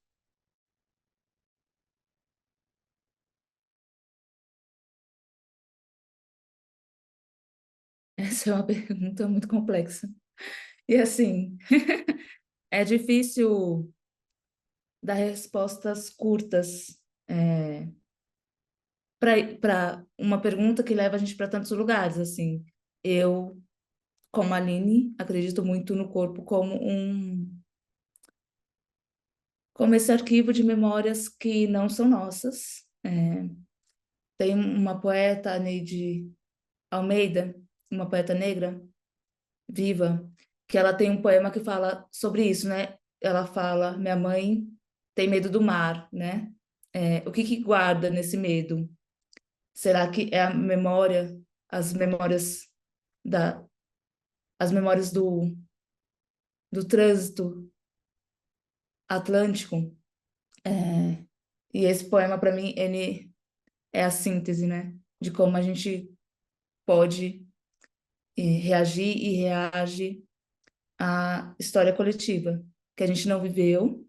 Essa é uma pergunta muito complexa. E assim, é difícil dar respostas curtas para uma pergunta que leva a gente para tantos lugares. Assim, eu, como Aline, acredito muito no corpo como esse arquivo de memórias que não são nossas. Tem uma poeta, Neide Almeida, uma poeta negra, viva, que ela tem um poema que fala sobre isso, né? Ela fala, minha mãe tem medo do mar, né? O que guarda nesse medo? Será que é a memória, as memórias da, as memórias do trânsito atlântico? E esse poema, para mim, ele é a síntese, né? De como a gente pode reagir e reage à história coletiva, que a gente não viveu,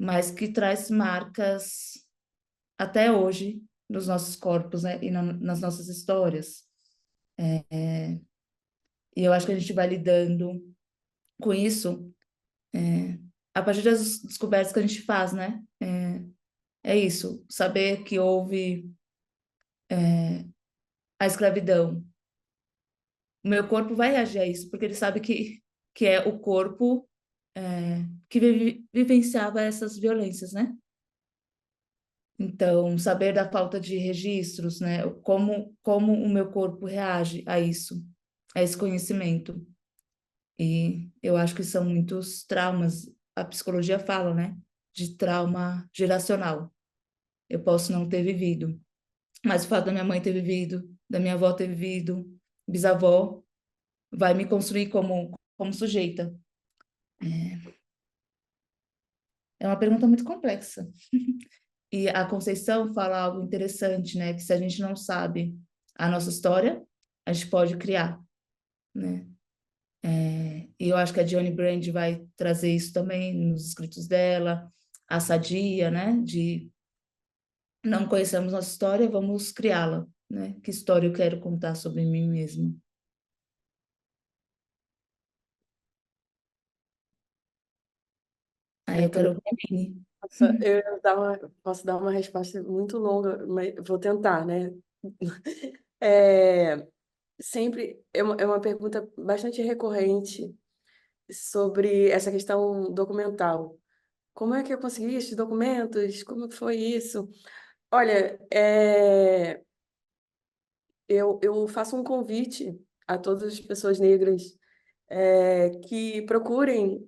mas que traz marcas até hoje nos nossos corpos, né? E nas nossas histórias. E eu acho que a gente vai lidando com isso a partir das descobertas que a gente faz, né? É isso, saber que houve a escravidão. O meu corpo vai reagir a isso, porque ele sabe que é o corpo que vivenciava essas violências, né? Então, saber da falta de registros, né? Como o meu corpo reage a isso, a esse conhecimento. E eu acho que são muitos traumas. A psicologia fala, né? De trauma geracional. Eu posso não ter vivido, mas o fato da minha mãe ter vivido, da minha avó ter vivido, bisavó, vai me construir como sujeita. É uma pergunta muito complexa. E a Conceição fala algo interessante, né? Que se a gente não sabe a nossa história, a gente pode criar, né? E eu acho que a Dione Brand vai trazer isso também nos escritos dela, a Sadia, né? De não conhecemos nossa história, vamos criá-la, né? Que história eu quero contar sobre mim mesma? Aí eu quero ouvir a Mini. Nossa, posso dar uma resposta muito longa, mas vou tentar, né? É, sempre é uma pergunta bastante recorrente sobre essa questão documental. Como é que eu consegui esses documentos? Como que foi isso? Olha, eu faço um convite a todas as pessoas negras que procurem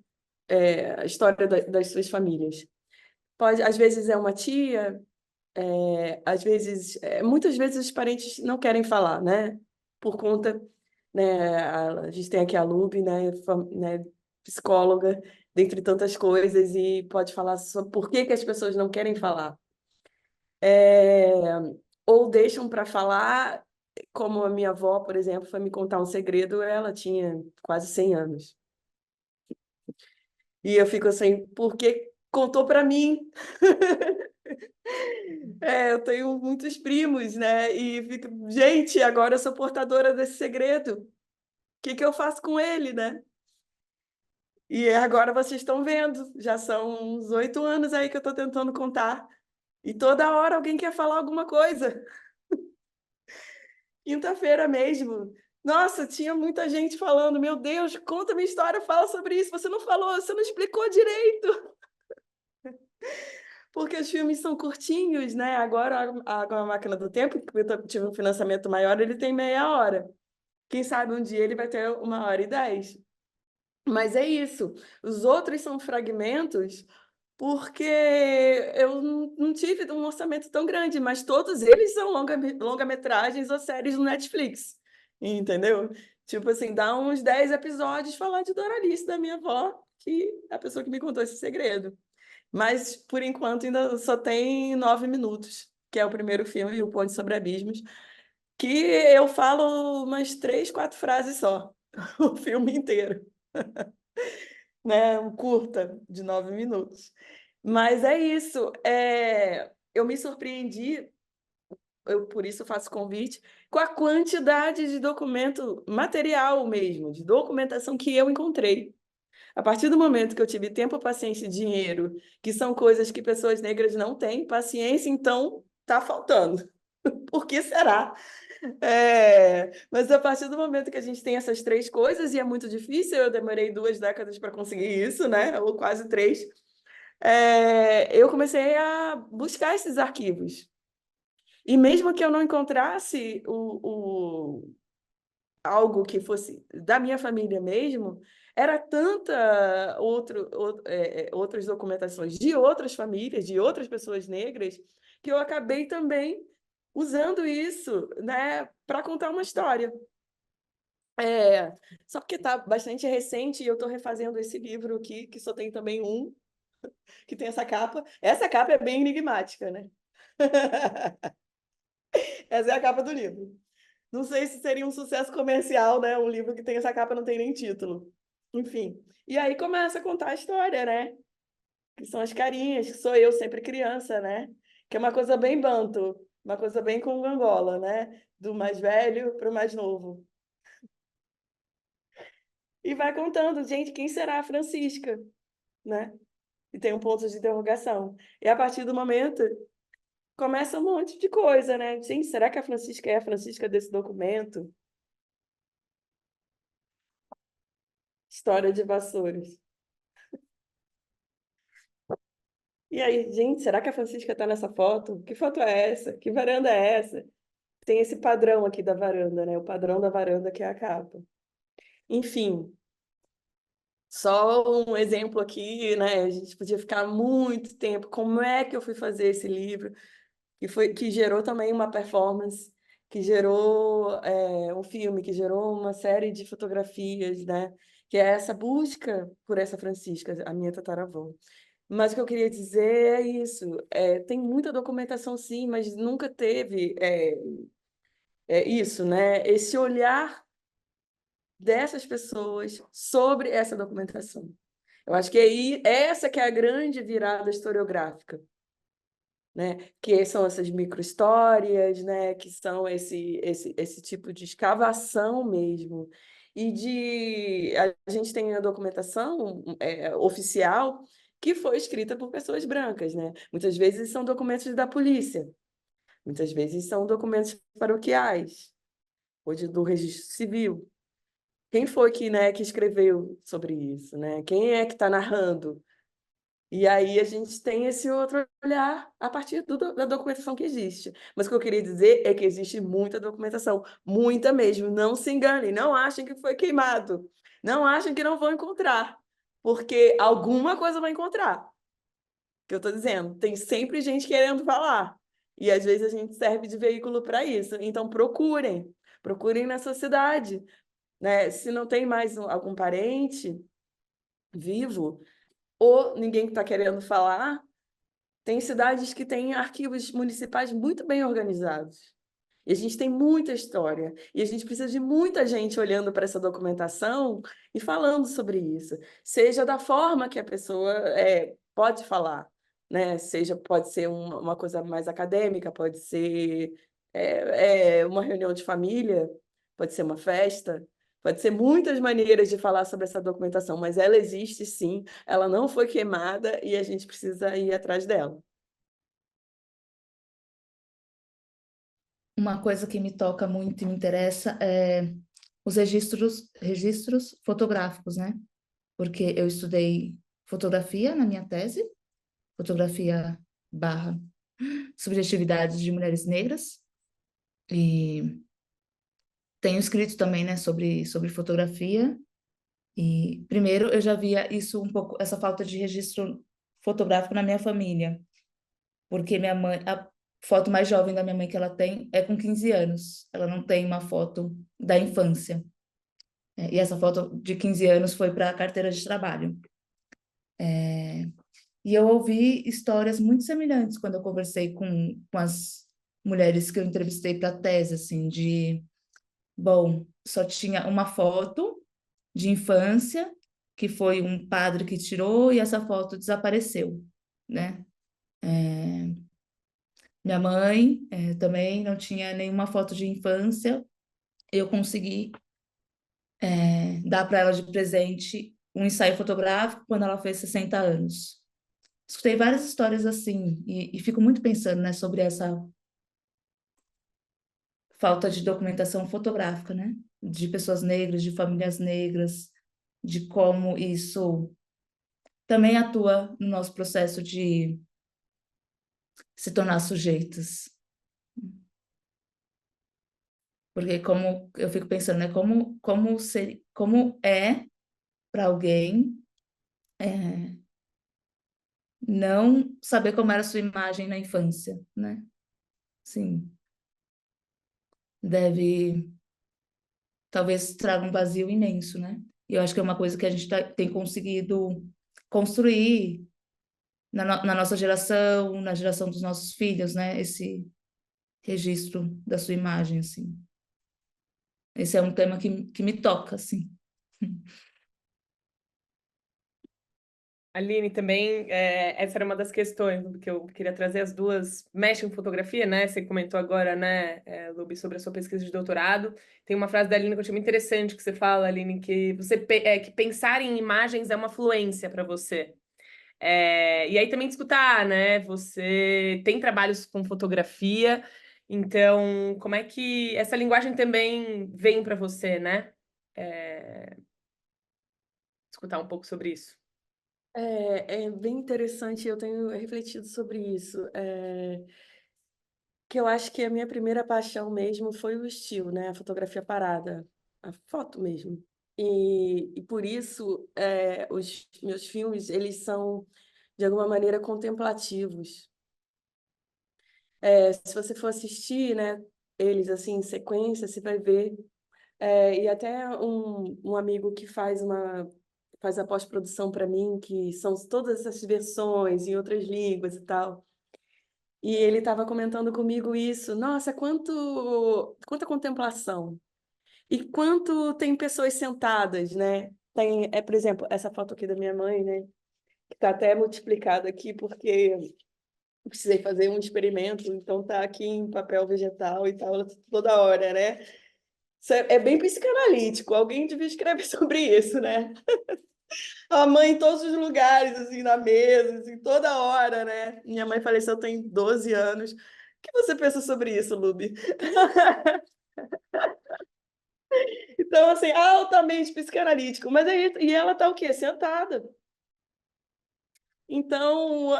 a história das suas famílias. Pode, às vezes é uma tia, muitas vezes os parentes não querem falar, né? Por conta, né? A gente tem aqui a Lube, né? Psicóloga, dentre tantas coisas, e pode falar sobre por que que as pessoas não querem falar. É, ou deixam para falar, como a minha avó, por exemplo, foi me contar um segredo, ela tinha quase 100 anos. E eu fico assim, porque contou para mim. Eu tenho muitos primos, né? E fico, gente, agora eu sou portadora desse segredo. O que que eu faço com ele, né? E agora vocês estão vendo, já são uns 8 anos aí que eu estou tentando contar. E toda hora alguém quer falar alguma coisa. Quinta-feira mesmo. Nossa, tinha muita gente falando, meu Deus, conta minha história, fala sobre isso. Você não falou, você não explicou direito. Porque os filmes são curtinhos, né? Agora, a Máquina do Tempo, que eu tive um financiamento maior, ele tem meia hora. Quem sabe um dia ele vai ter 1h10. Mas é isso. Os outros são fragmentos porque eu não tive um orçamento tão grande, mas todos eles são longa-metragens ou séries no Netflix. Entendeu? Tipo assim, dá uns 10 episódios falar de Doralice, da minha avó, que é a pessoa que me contou esse segredo. Mas, por enquanto, ainda só tem 9 minutos, que é o primeiro filme, O Ponte sobre Abismos, que eu falo umas 3, 4 frases só, o filme inteiro, né? Um curta de 9 minutos. Mas é isso. Eu me surpreendi, eu por isso faço convite, com a quantidade de documento material mesmo, de documentação que eu encontrei. A partir do momento que eu tive tempo, paciência e dinheiro, que são coisas que pessoas negras não têm, paciência, então tá faltando. Por que será? Mas a partir do momento que a gente tem essas três coisas, e é muito difícil, eu demorei 2 décadas para conseguir isso, né? Ou quase 3, eu comecei a buscar esses arquivos. E mesmo que eu não encontrasse algo que fosse da minha família mesmo, era tanta outras documentações de outras famílias, de outras pessoas negras, que eu acabei também usando isso, né, para contar uma história. Só porque está bastante recente e eu estou refazendo esse livro aqui, que só tem também um, que tem essa capa. Essa capa é bem enigmática, né? Essa é a capa do livro. Não sei se seria um sucesso comercial, né? Um livro que tem essa capa não tem nem título. Enfim. E aí começa a contar a história, né? Que são as carinhas, que sou eu sempre criança, né? Que é uma coisa bem banto, uma coisa bem com Angola, né? Do mais velho para o mais novo. E vai contando, gente, quem será a Francisca, né? E tem um ponto de interrogação. E a partir do momento começa um monte de coisa, né? Gente, será que a Francisca é a Francisca desse documento? História de Vassouras. E aí, gente, será que a Francisca está nessa foto? Que foto é essa? Que varanda é essa? Tem esse padrão aqui da varanda, né? O padrão da varanda que é a capa. Enfim, só um exemplo aqui, né? A gente podia ficar muito tempo. Como é que eu fui fazer esse livro? Que gerou também uma performance, que gerou um filme, que gerou uma série de fotografias, né? Que é essa busca por essa Francisca, a minha tataravó. Mas o que eu queria dizer é isso. Tem muita documentação, sim, mas nunca teve isso, né? Esse olhar dessas pessoas sobre essa documentação. Eu acho que essa que é a grande virada historiográfica, né? Que são essas micro-histórias, né? Que são esse tipo de escavação mesmo. A gente tem a documentação oficial que foi escrita por pessoas brancas, né? Muitas vezes são documentos da polícia, muitas vezes são documentos paroquiais, ou do registro civil. Quem foi que escreveu sobre isso, né? Quem é que está narrando? E aí a gente tem esse outro olhar a partir da documentação que existe. Mas o que eu queria dizer é que existe muita documentação, muita mesmo. Não se enganem, não achem que foi queimado, não achem que não vão encontrar, porque alguma coisa vai encontrar. Que eu estou dizendo, tem sempre gente querendo falar. E às vezes a gente serve de veículo para isso. Então procurem na sua cidade, né? Se não tem mais algum parente vivo, ou ninguém que está querendo falar, tem cidades que têm arquivos municipais muito bem organizados. E a gente tem muita história. E a gente precisa de muita gente olhando para essa documentação e falando sobre isso. Seja da forma que a pessoa pode falar, né? Pode ser uma coisa mais acadêmica, pode ser uma reunião de família, pode ser uma festa. Pode ser muitas maneiras de falar sobre essa documentação, mas ela existe sim, ela não foi queimada e a gente precisa ir atrás dela. Uma coisa que me toca muito e me interessa é os registros fotográficos, né? Porque eu estudei fotografia na minha tese, fotografia barra subjetividades de mulheres negras, e tenho escrito também, né, sobre fotografia. E primeiro eu já via isso um pouco, essa falta de registro fotográfico na minha família, porque minha mãe, a foto mais jovem da minha mãe que ela tem é com 15 anos. Ela não tem uma foto da infância. E essa foto de 15 anos foi para a carteira de trabalho. E eu ouvi histórias muito semelhantes quando eu conversei com as mulheres que eu entrevistei para a tese, assim, bom, só tinha uma foto de infância, que foi um padre que tirou, e essa foto desapareceu, né? Minha mãe também não tinha nenhuma foto de infância. Eu consegui dar para ela de presente um ensaio fotográfico quando ela fez 60 anos. Escutei várias histórias assim e fico muito pensando, né, sobre essa falta de documentação fotográfica, né, de pessoas negras, de famílias negras, de como isso também atua no nosso processo de se tornar sujeitos. Porque como eu fico pensando, né, como é para alguém não saber como era a sua imagem na infância, né? Sim, deve talvez traga um vazio imenso, né? E eu acho que é uma coisa que a gente tem conseguido construir na nossa geração, na geração dos nossos filhos, né? Esse registro da sua imagem, assim. Esse é um tema que me toca, assim. Aline, também, essa era uma das questões, porque eu queria trazer as duas, mexe em fotografia, né? Você comentou agora, né, Luby, sobre a sua pesquisa de doutorado. Tem uma frase da Aline que eu achei muito interessante, que você fala, Aline, que que pensar em imagens é uma fluência para você. E aí também disputar, né? Você tem trabalhos com fotografia, então como é que essa linguagem também vem para você, né? Escutar um pouco sobre isso. É bem interessante, eu tenho refletido sobre isso. Que eu acho que a minha primeira paixão mesmo foi o estilo, né? A fotografia parada, a foto mesmo. E por isso, os meus filmes, eles são, de alguma maneira, contemplativos. Se você for assistir, né, eles assim, em sequência, você vai ver. E até um amigo que faz a pós-produção para mim, que são todas essas versões em outras línguas e tal. E ele estava comentando comigo isso. Nossa, quanta contemplação. E quanto tem pessoas sentadas, né? Por exemplo, essa foto aqui da minha mãe, né? Que está até multiplicada aqui, porque eu precisei fazer um experimento, então tá aqui em papel vegetal e tal, toda hora, né? Isso é bem psicanalítico. Alguém devia escrever sobre isso, né? A mãe em todos os lugares, assim, na mesa, assim, toda hora, né? Minha mãe faleceu tem 12 anos. O que você pensa sobre isso, Luby? Então, assim, altamente psicanalítico. Mas aí, e ela tá o quê? Sentada. Então,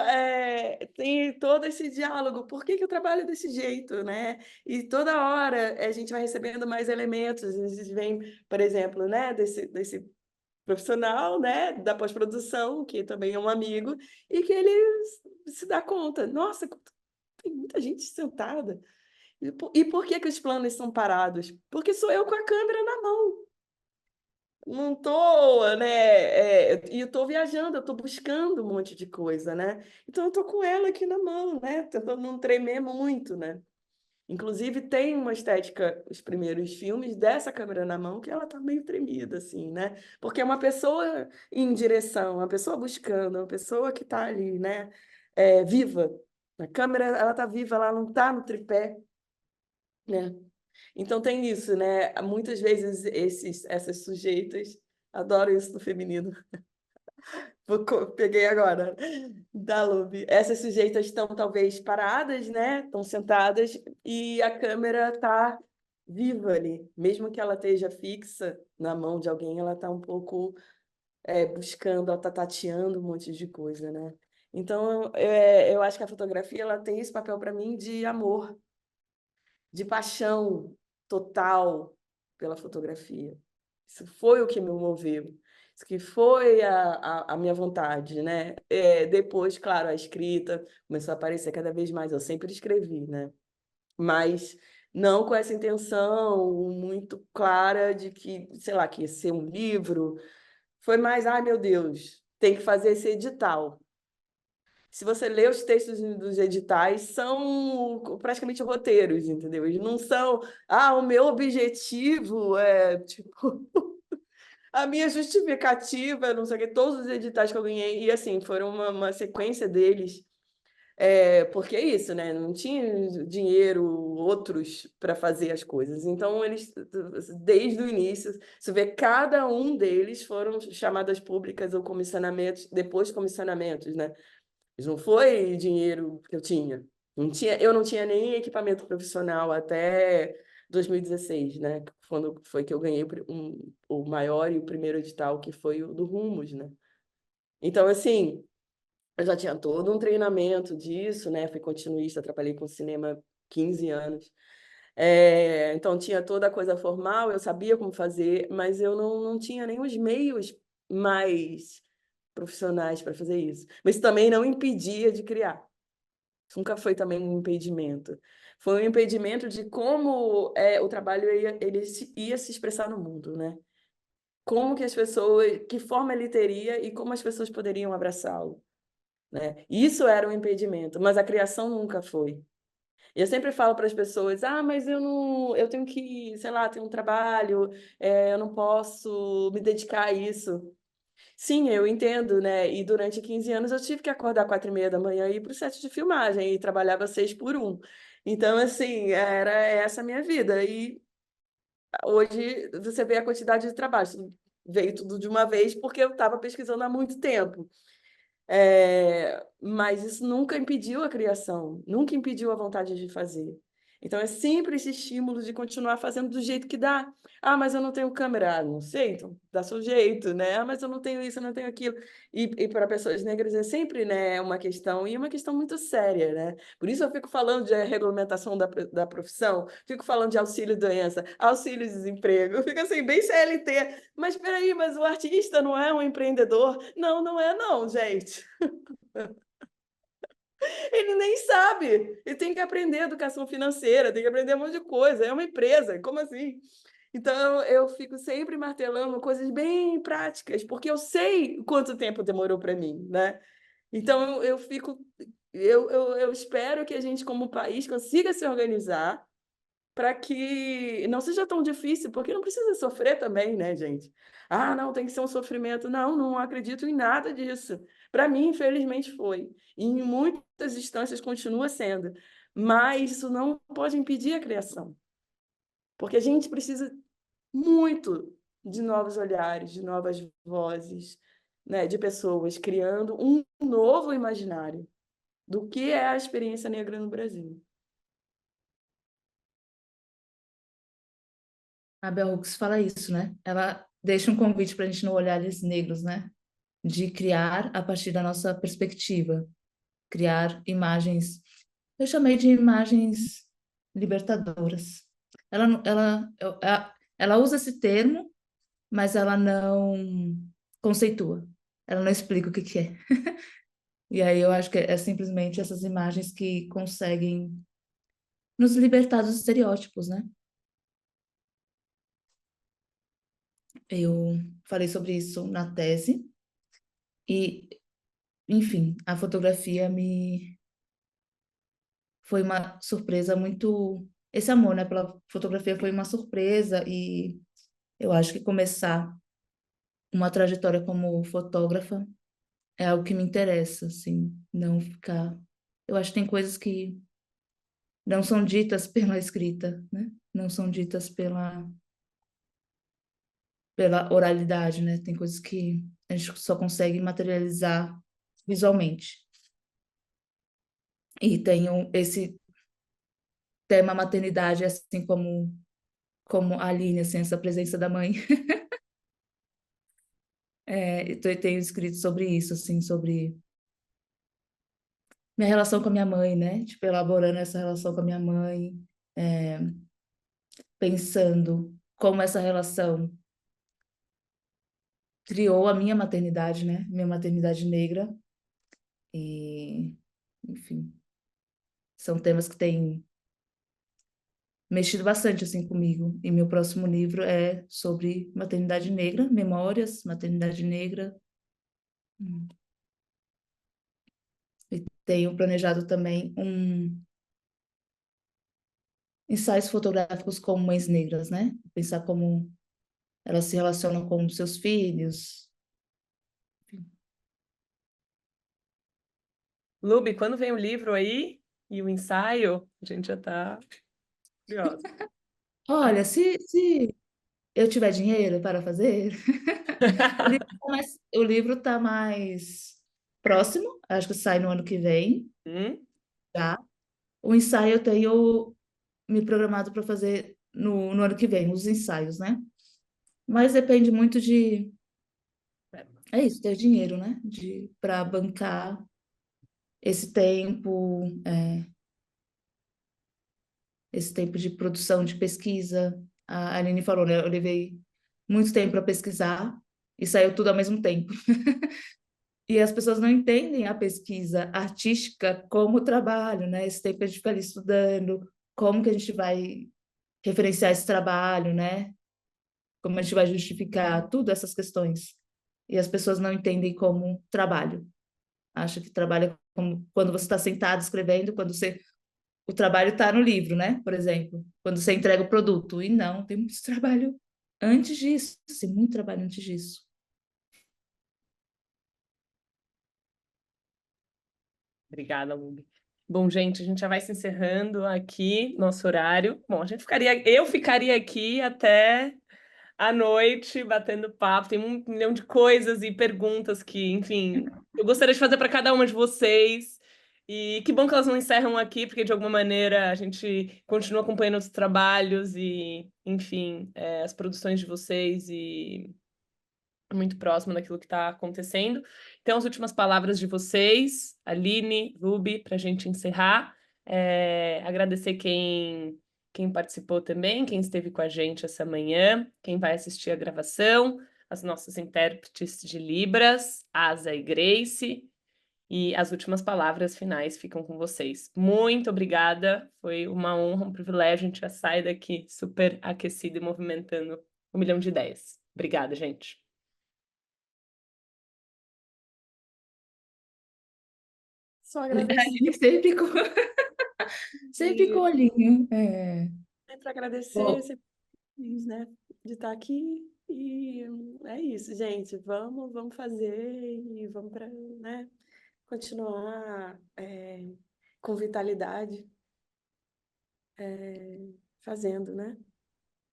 tem todo esse diálogo. Por que que eu trabalho desse jeito, né? E toda hora a gente vai recebendo mais elementos. Às vezes vem, por exemplo, né, desse profissional, né, da pós-produção, que também é um amigo, e que ele se dá conta. Nossa, tem muita gente sentada. E por que que os planos são parados? Porque sou eu com a câmera na mão. Não tô, né? E eu tô viajando, eu tô buscando um monte de coisa, né? Então eu tô com ela aqui na mão, né? Tentando não tremer muito, né? Inclusive tem uma estética, os primeiros filmes, dessa câmera na mão, que ela tá meio tremida, assim, né? Porque é uma pessoa em direção, uma pessoa buscando, uma pessoa que tá ali, né? Viva. A câmera, ela tá viva, ela não tá no tripé, né? Então tem isso, né? Muitas vezes essas sujeitas, adoro isso no feminino, peguei agora, da Lube. Essas sujeitas estão talvez paradas, né? Estão sentadas e a câmera está viva ali. Mesmo que ela esteja fixa na mão de alguém, ela está um pouco buscando, ela está tateando um monte de coisa, né? Então, eu acho que a fotografia ela tem esse papel para mim de amor, de paixão total pela fotografia. Isso foi o que me moveu. Isso que foi a minha vontade, né? Depois, claro, a escrita começou a aparecer cada vez mais. Eu sempre escrevi, né? Mas não com essa intenção muito clara de que, sei lá, que ia ser um livro. Foi mais, ai, meu Deus, tem que fazer esse edital. Se você lê os textos dos editais, são praticamente roteiros, entendeu? Eles não são, o meu objetivo é, tipo, a minha justificativa, não sei o que, todos os editais que eu ganhei, e assim, foram uma sequência deles, porque é isso, né? Não tinha dinheiro, outros para fazer as coisas. Então, eles, desde o início, você vê, cada um deles foram chamadas públicas ou comissionamentos, depois comissionamentos, né? Isso não foi dinheiro que eu tinha. Eu não tinha nem equipamento profissional até 2016, né? Quando foi que eu ganhei o maior e o primeiro edital, que foi o do Rumos, né? Então, assim, eu já tinha todo um treinamento disso, né? Fui continuista, trabalhei com cinema 15 anos. Então, tinha toda a coisa formal, eu sabia como fazer, mas eu não tinha nem os meios mais profissionais para fazer isso. Mas também não impedia de criar. Nunca foi também um impedimento. Foi um impedimento de como o trabalho ia se expressar no mundo, né? Como que as pessoas, que forma ele teria e como as pessoas poderiam abraçá-lo, né? Isso era um impedimento, mas a criação nunca foi. Eu sempre falo para as pessoas, mas eu não, eu tenho que, sei lá, tenho um trabalho, eu não posso me dedicar a isso. Sim, eu entendo, né? E durante 15 anos eu tive que acordar 4h30 da manhã e ir para o set de filmagem e trabalhava 6 por 1. Então, assim, era essa a minha vida. E hoje você vê a quantidade de trabalho. Isso veio tudo de uma vez porque eu estava pesquisando há muito tempo. Mas isso nunca impediu a criação, nunca impediu a vontade de fazer. Então, é sempre esse estímulo de continuar fazendo do jeito que dá. Ah, mas eu não tenho câmera. Ah, não sei, então dá seu jeito, né? Ah, mas eu não tenho isso, eu não tenho aquilo. E para pessoas negras é sempre, né, uma questão, e uma questão muito séria, né? Por isso eu fico falando de regulamentação da profissão, fico falando de auxílio-doença, auxílio-desemprego, fico assim, bem CLT. Mas peraí, mas o artista não é um empreendedor? Não, não é não, gente. Ele nem sabe. Ele tem que aprender educação financeira, tem que aprender um monte de coisa. É uma empresa, como assim? Então, eu fico sempre martelando coisas bem práticas, porque eu sei quanto tempo demorou para mim, né? Então, eu fico. Eu espero que a gente, como país, consiga se organizar para que não seja tão difícil, porque não precisa sofrer também, né, gente? Ah, não, tem que ser um sofrimento. Não, não acredito em nada disso. Para mim, infelizmente, foi. E em muitas instâncias continua sendo. Mas isso não pode impedir a criação, porque a gente precisa muito de novos olhares, de novas vozes, né, de pessoas criando um novo imaginário do que é a experiência negra no Brasil. A Bell Hooks fala isso, né? Ela deixa um convite para a gente no Olhares Negros, né? De criar a partir da nossa perspectiva, criar imagens. Eu chamei de imagens libertadoras. Ela usa esse termo, mas ela não conceitua. Ela não explica o que que é. E aí eu acho que é simplesmente essas imagens que conseguem nos libertar dos estereótipos, né? Eu falei sobre isso na tese e, enfim, a fotografia me foi uma surpresa muito. Esse amor, né, pela fotografia foi uma surpresa e eu acho que começar uma trajetória como fotógrafa é algo que me interessa, assim, não ficar. Eu acho que tem coisas que não são ditas pela escrita, né? Não são ditas pela oralidade, né? Tem coisas que a gente só consegue materializar visualmente. E tenho esse tema maternidade, assim como a Aline, assim, essa presença da mãe. Então, eu tenho escrito sobre isso, assim, sobre minha relação com a minha mãe, né? Tipo, elaborando essa relação com a minha mãe, é, pensando como essa relação criou a minha maternidade, né? Minha maternidade negra. E, enfim, são temas que têm mexido bastante, assim, comigo. E meu próximo livro é sobre maternidade negra, memórias, maternidade negra. E tenho planejado também ensaios fotográficos com mães negras, né? Pensar como elas se relacionam com seus filhos. Lubi, quando vem o livro aí e o ensaio, a gente já tá curiosa. Olha, se eu tiver dinheiro para fazer, o livro tá mais próximo, acho que sai no ano que vem, tá? O ensaio eu tenho me programado para fazer no ano que vem, os ensaios, né? Mas depende muito de, é isso, ter dinheiro, né? Para bancar esse tempo, esse tempo de produção, de pesquisa. A Aline falou, né? Eu levei muito tempo para pesquisar e saiu tudo ao mesmo tempo. E as pessoas não entendem a pesquisa artística como trabalho, né? Esse tempo que a gente fica ali estudando, como que a gente vai referenciar esse trabalho, né? Como a gente vai justificar tudo essas questões. E as pessoas não entendem como trabalho. Acham que trabalho é como quando você está sentado escrevendo, o trabalho está no livro, né? Por exemplo, quando você entrega o produto. E não, tem muito trabalho antes disso, sim, muito trabalho antes disso. Obrigada, Lubi. Bom, gente, a gente já vai se encerrando aqui, nosso horário. Bom, eu ficaria aqui até à noite, batendo papo. Tem um milhão de coisas e perguntas que, enfim, eu gostaria de fazer para cada uma de vocês. E que bom que elas não encerram aqui, porque de alguma maneira a gente continua acompanhando os trabalhos e, enfim, as produções de vocês e muito próximo daquilo que está acontecendo. Então, as últimas palavras de vocês, Aline, Luby, para a gente encerrar. Agradecer quem participou também, quem esteve com a gente essa manhã, quem vai assistir a gravação, as nossas intérpretes de Libras, Asa e Grace. E as últimas palavras finais ficam com vocês. Muito obrigada, foi uma honra, um privilégio. A gente já sai daqui super aquecido e movimentando 1 milhão de ideias. Obrigada, gente. Só agradecer. Sempre com olhinho. Para agradecer, Bom, sempre feliz, né, de estar aqui. E é isso, gente. Vamos fazer e vamos para, né, continuar com vitalidade fazendo, né?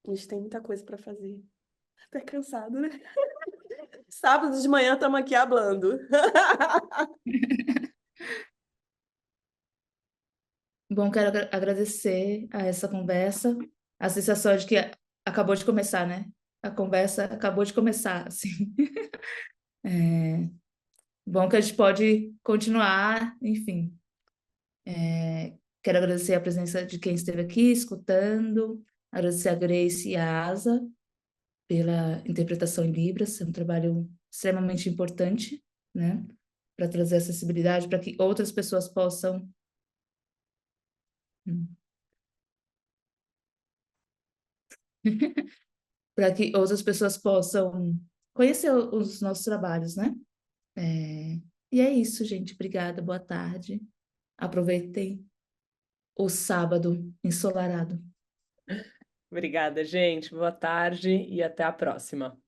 A gente tem muita coisa para fazer. Até cansado, né? Sábado de manhã estamos aqui hablando. bom, quero agradecer a essa conversa, a sensação de que acabou de começar, né? A conversa acabou de começar, assim. Bom que a gente pode continuar, enfim. Quero agradecer a presença de quem esteve aqui escutando, agradecer a Grace e a Asa pela interpretação em Libras, é um trabalho extremamente importante, né? Para trazer acessibilidade, para que outras pessoas possam para que outras pessoas possam conhecer os nossos trabalhos, né? E é isso, gente. Obrigada, boa tarde. Aproveitem o sábado ensolarado. Obrigada, gente. Boa tarde e até a próxima.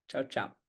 Tchau, tchau.